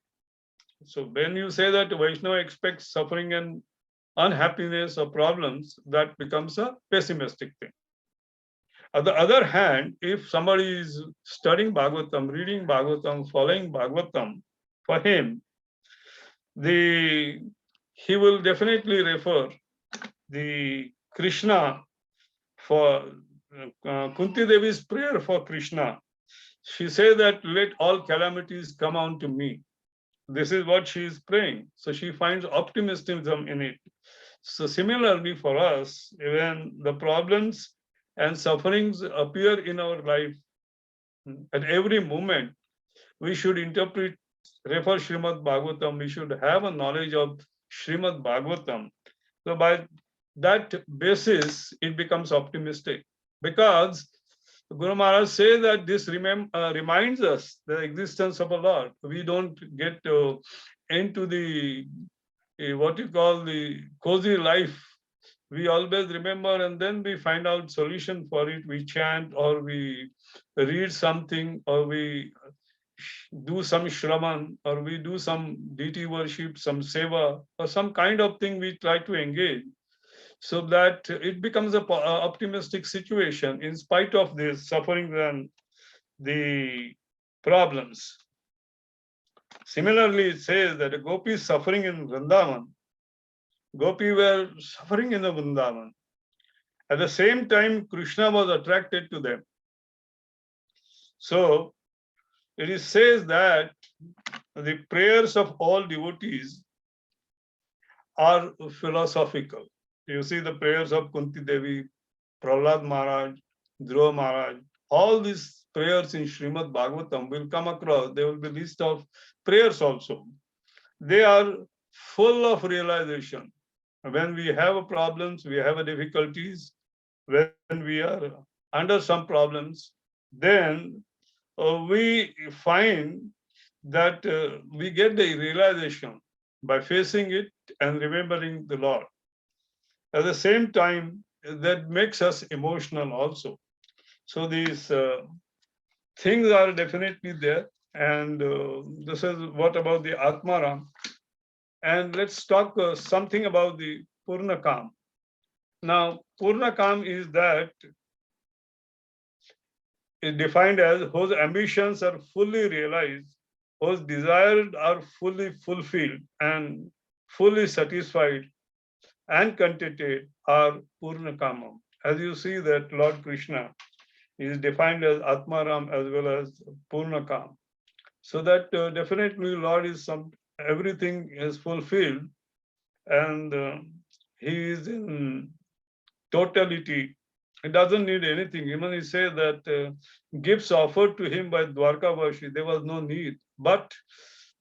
So when you say that Vaishnava expects suffering and unhappiness or problems, that becomes a pessimistic thing. On the other hand, if somebody is studying Bhagavatam, reading Bhagavatam, following Bhagavatam, for him, he will definitely refer the Krishna for Kunti Devi's prayer for Krishna. She said that let all calamities come on to me. This is what she is praying. So she finds optimism in it. So similarly for us, when the problems and sufferings appear in our life at every moment, we should refer Srimad Bhagavatam. We should have a knowledge of Srimad Bhagavatam. So by that basis, it becomes optimistic, because Guru Maharaj says that this reminds us the existence of a Lord. We don't get into the what you call the cozy life. We always remember, and then we find out solution for it. We chant, or we read something, or we do some shravan, or we do some deity worship, some seva, or some kind of thing we try to engage, so that it becomes a optimistic situation in spite of the suffering and the problems. Similarly, it says that a gopi is suffering in Vrindavan. Gopi were suffering in the Vrindavan. At the same time, Krishna was attracted to them. So it says that the prayers of all devotees are philosophical. You see the prayers of Kunti Devi, Prahlad Maharaj, Dhruva Maharaj, all these prayers in Srimad Bhagavatam will come across. There will be list of prayers also. They are full of realization. When we have problems, we have difficulties, when we are under some problems, then we find that we get the realization by facing it and remembering the Lord. At the same time, that makes us emotional also. So these things are definitely there. And this is what about the Atmaram. And let's talk something about the Purnakam. Now, Purnakam is that is defined as whose ambitions are fully realized, whose desires are fully fulfilled and fully satisfied and contented are Purnakamam. As you see that Lord Krishna is defined as Atmaram as well as Purnakam. So that definitely Lord is everything is fulfilled and he is in totality. He doesn't need anything. Even he says that gifts offered to him by Dwarkavashi, there was no need. But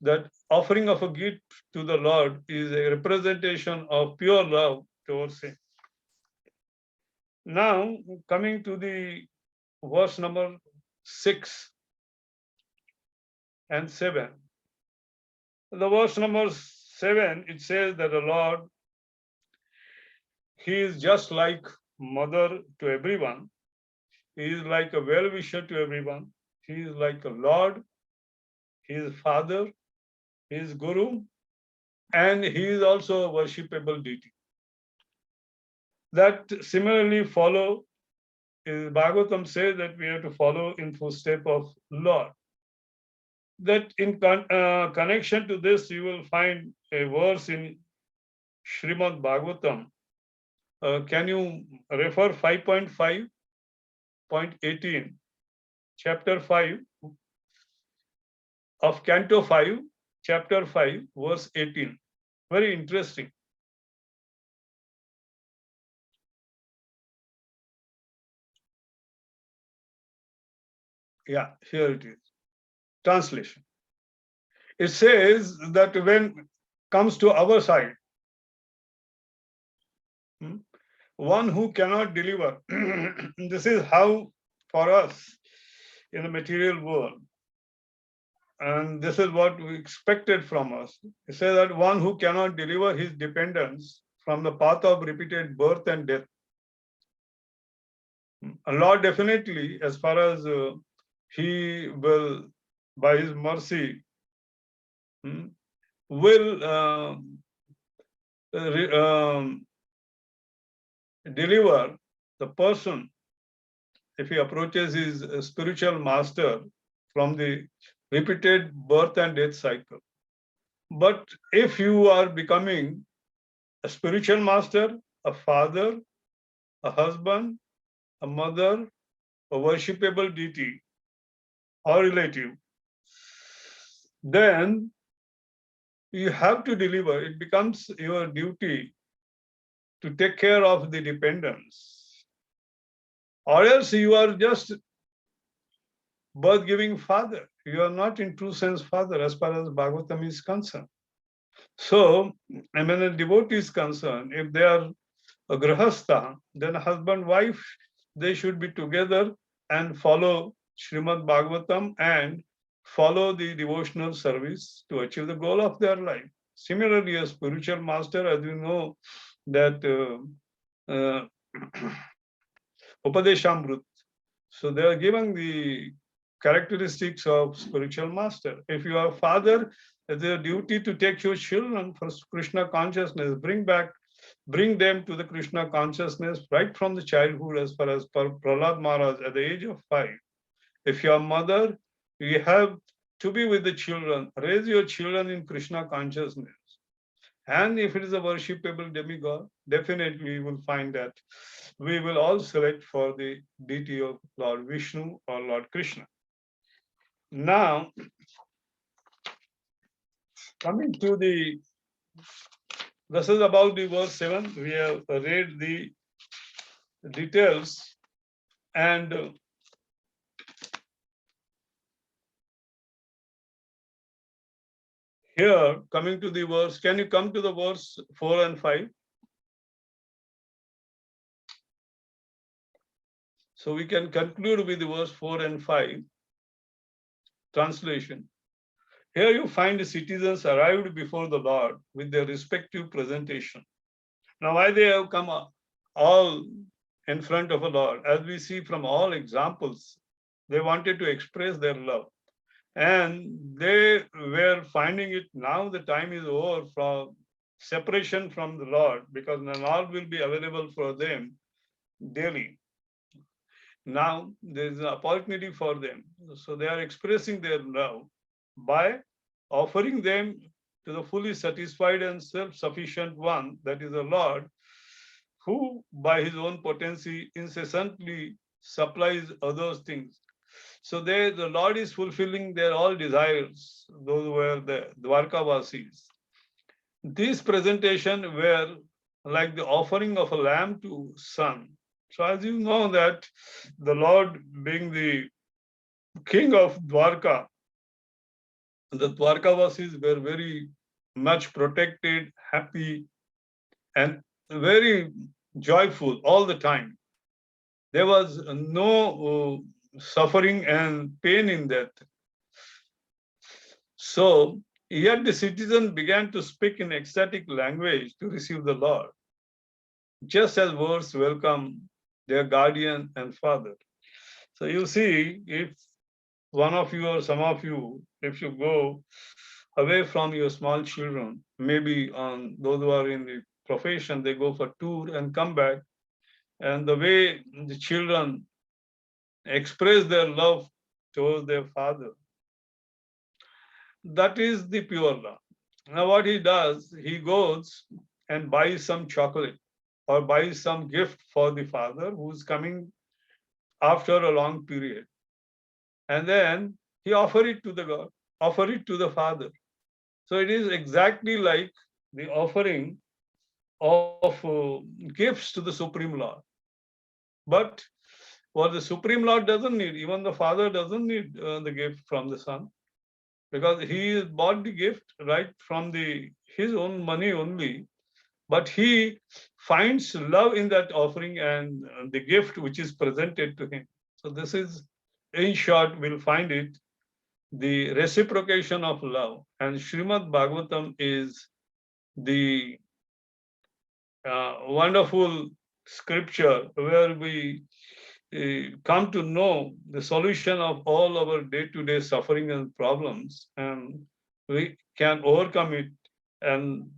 that offering of a gift to the Lord is a representation of pure love towards him. Now, coming to the verse number 6 and 7. The verse number 7, it says that the Lord, he is just like mother to everyone. He is like a well-wisher to everyone. He is like a Lord. He is Father. He is Guru. And he is also a worshipable deity. That similarly follow, Bhagavatam says that we have to follow in footstep of Lord. That in connection to this, you will find a verse in Srimad Bhagavatam. Can you refer 5.5.18, chapter 5 of Canto 5, chapter 5, verse 18. Very interesting. Yeah, here it is. Translation. It says that when comes to our side, one who cannot deliver, this is how for us in the material world, and this is what we expected from us. It says that one who cannot deliver his dependents from the path of repeated birth and death. Allah definitely, as far as he will, by his mercy, will deliver the person if he approaches his spiritual master from the repeated birth and death cycle. But if you are becoming a spiritual master, a father, a husband, a mother, a worshipable deity, or relative, then you have to deliver. It becomes your duty to take care of the dependents. Or else you are just birth-giving father. You are not in true sense father as far as Bhagavatam is concerned. So, and when a devotee is concerned, if they are a grahastha, then husband, wife, they should be together and follow Srimad Bhagavatam and follow the devotional service to achieve the goal of their life. Similarly, a spiritual master, as you know, that Upadeshamrut. So they are given the characteristics of spiritual master. If you are a father, it's your duty to take your children for Krishna consciousness, bring them to the Krishna consciousness right from the childhood, as far as Prahlad Maharaj at the age of 5. If you are a mother, you have to be with the children, raise your children in Krishna consciousness. And if it is a worshipable demigod, definitely you will find that we will all select for the deity of Lord Vishnu or Lord Krishna. Now, coming to this is about the verse 7. We have read the details, and here, coming to the verse, can you come to the verse 4 and 5? So we can conclude with the verse 4 and 5. Translation. Here you find the citizens arrived before the Lord with their respective presentation. Now, why they have come all in front of the Lord? As we see from all examples, they wanted to express their love. And they were finding it now the time is over from separation from the Lord, because the Lord will be available for them daily. Now there is an opportunity for them. So they are expressing their love by offering them to the fully satisfied and self-sufficient one, that is the Lord, who by his own potency incessantly supplies others things. So the Lord is fulfilling their all desires, those were the Dwarkavasis. These presentation were like the offering of a lamb to sun. So as you know that the Lord being the king of Dwarka, the Dwarkavasis were very much protected, happy, and very joyful all the time. There was no suffering and pain in that. So, yet the citizen began to speak in ecstatic language to receive the Lord, just as birds welcome their guardian and father. So you see, if one of you or some of you, if you go away from your small children, maybe on those who are in the profession, they go for tour and come back, and the way the children express their love towards their father, that is the pure love. Now what he does, he goes and buys some chocolate or buys some gift for the father who's coming after a long period. And then he offer it to the God, offer it to the father. So it is exactly like the offering of gifts to the Supreme Lord. But what the Supreme Lord doesn't need, even the father doesn't need the gift from the son, because he bought the gift right from his own money only. But he finds love in that offering and the gift which is presented to him. So this is, in short, we'll find it, the reciprocation of love. And Srimad Bhagavatam is the wonderful scripture where we come to know the solution of all our day-to-day suffering and problems, and we can overcome it. And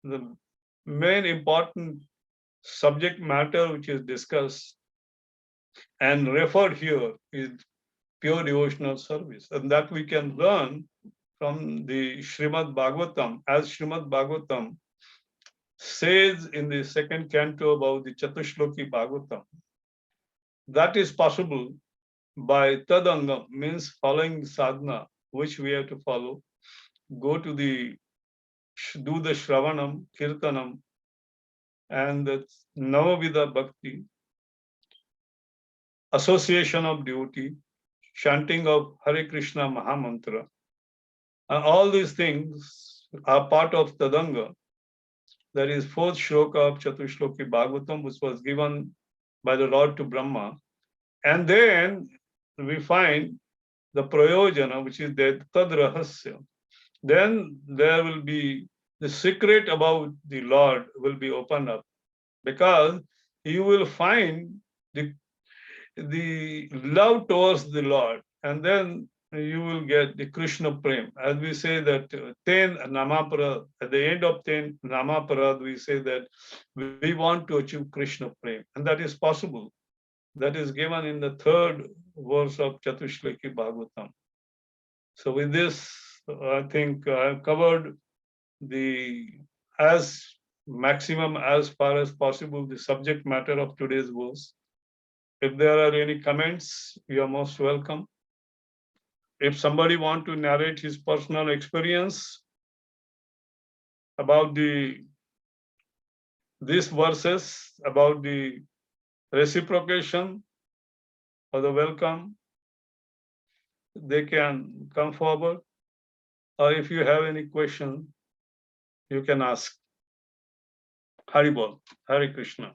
the main important subject matter which is discussed and referred here is pure devotional service, and that we can learn from the Srimad Bhagavatam, as Srimad Bhagavatam says in the second canto about the Chatushloki Bhagavatam. That is possible by Tadangam, means following sadhana, which we have to follow. Go to do the Shravanam, Kirtanam, and the Navavidha Bhakti, association of devotee, chanting of Hare Krishna Mahamantra. And all these things are part of Tadanga. That is fourth shloka of Chatushloki Bhagavatam, which was given by the Lord to Brahma. And then we find the Prayojana, which is the Tad Rahasya. Then there will be the secret about the Lord will be opened up, because you will find the love towards the Lord, and then you will get the Krishna Prem. As we say that Ten Namaparad, at the end of Ten Namaparad, we say that we want to achieve Krishna Prem, and that is possible. That is given in the third verse of Chatushlaki Bhagavatam. So with this, I think I've covered as maximum as far as possible the subject matter of today's verse. If there are any comments, you are most welcome. If somebody want to narrate his personal experience about these verses, about the reciprocation or the welcome, they can come forward. or if you have any question, you can ask. Hari Bol, Hare Krishna.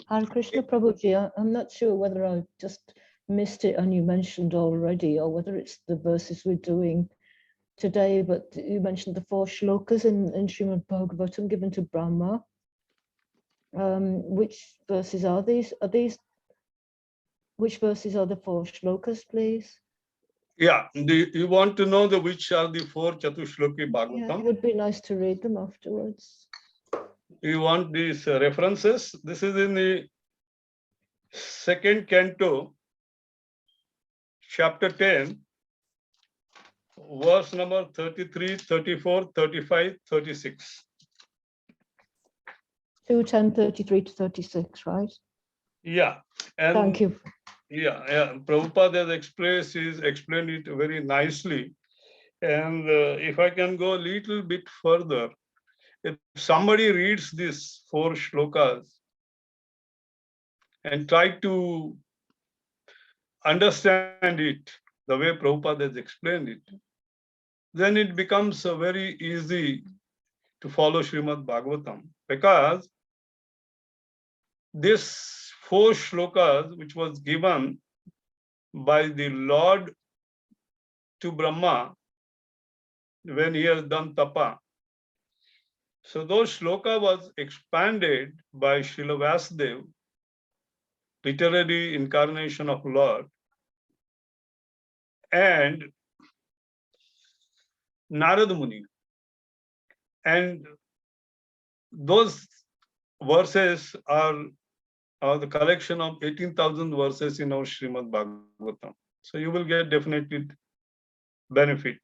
Hare Krishna Prabhuji, I'm not sure whether I just missed it and you mentioned already, or whether it's the verses we're doing today, but you mentioned the 4 shlokas in Srimad Bhagavatam given to Brahma. Which verses are these? Which verses are the 4 shlokas, please? Yeah, you want to know which are the 4 Chatushloki Yeah, it Bhagavatam? would be nice to read them afterwards. You want these references? This is in the 2nd canto, chapter 10, verse number 33, 34, 35, 36. 2:10, 33 to 36, right? Yeah. And Thank you. Yeah. Prabhupada has explained it very nicely. And if I can go a little bit further, if somebody reads these 4 shlokas and try to understand it the way Prabhupada has explained it, then it becomes very easy to follow Srimad Bhagavatam, because this 4 shlokas, which was given by the Lord to Brahma when he has done tapa. So those shloka was expanded by Srila Vasudev, literary incarnation of Lord, and Narada Muni. And those verses are the collection of 18,000 verses in our Srimad Bhagavatam. So you will get definitely benefit.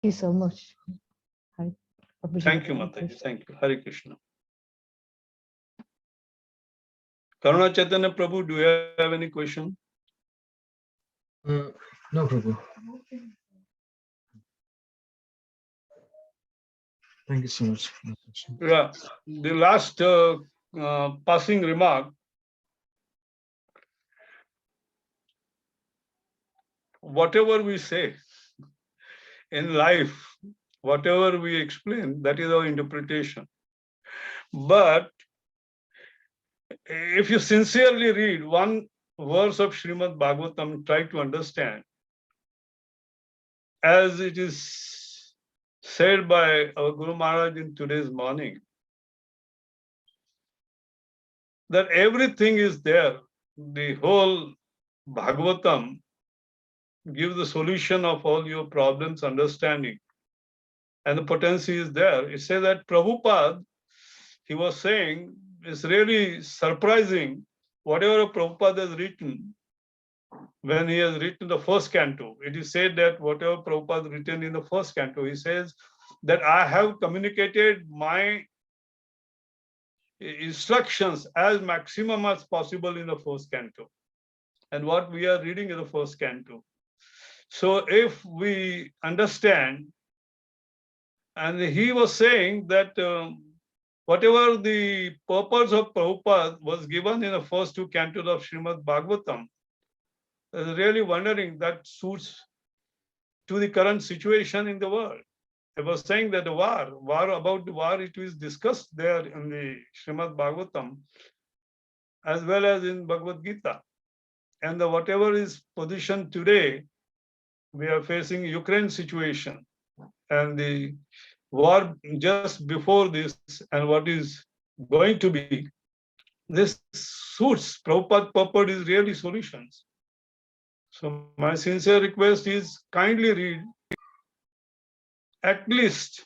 Thank you so much. Thank you, Mataji. Thank you. Hare Krishna. Karuna Chaitanya Prabhu, do you have any question? No, Prabhu. Thank you so much. Yeah, the last passing remark. Whatever we say in life, whatever we explain, that is our interpretation. But if you sincerely read one verse of Srimad Bhagavatam, try to understand, as it is said by our Guru Maharaj in today's morning, that everything is there. The whole Bhagavatam gives the solution of all your problems, understanding, and the potency is there. It says that Prabhupada, he was saying, it's really surprising whatever Prabhupada has written. When he has written the 1st canto, it is said that whatever Prabhupada written in the 1st canto, he says that I have communicated my instructions as maximum as possible in the 1st canto. And what we are reading in the 1st canto. So if we understand, and he was saying that whatever the purpose of Prabhupada was given in the first 2 cantos of Srimad Bhagavatam, I was really wondering that suits to the current situation in the world. I was saying that the war, it is discussed there in the Srimad Bhagavatam, as well as in Bhagavad Gita. And whatever is position today, we are facing Ukraine situation and the war just before this and what is going to be. This suits Prabhupada purport is really solutions. So my sincere request is kindly read at least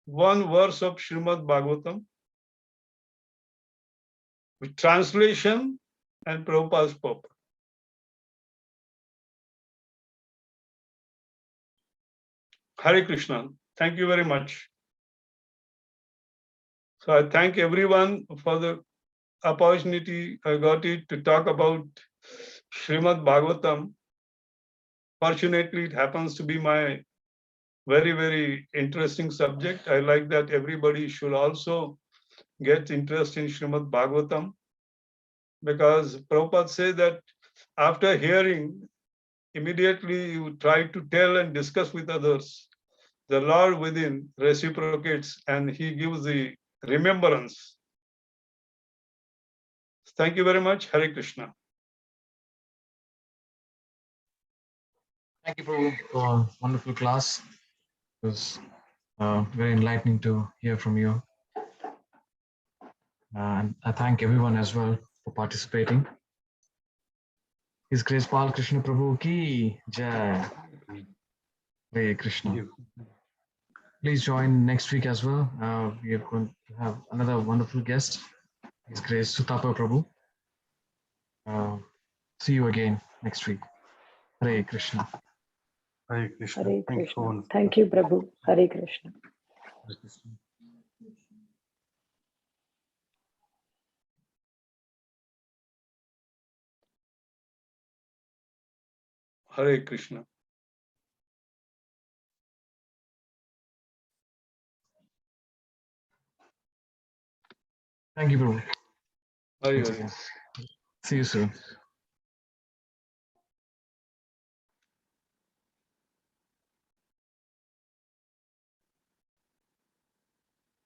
one verse of Srimad Bhagavatam with translation and Prabhupada's purport. Hare Krishna. Thank you very much. So I thank everyone for the opportunity I got it to talk about Srimad Bhagavatam. Fortunately, it happens to be my very, very interesting subject. I like that everybody should also get interest in Srimad Bhagavatam, because Prabhupada said that after hearing, immediately you try to tell and discuss with others. The Lord within reciprocates and he gives the remembrance. Thank you very much. Hare Krishna. Thank you, Prabhu, for a wonderful class. It was very enlightening to hear from you. And I thank everyone as well for participating. His Grace Bala Krishna Prabhu ki Jai. Hare Krishna. Please join next week as well. We are going to have another wonderful guest, His Grace Sutapa Prabhu. See you again next week. Hare Krishna. Hare Krishna. Hare Thank you Krishna. for Thank you, Prabhu. Hare Krishna. Hare Krishna. Hare Krishna. Thank you, Prabhu. Hare Once Hare. again. See you soon.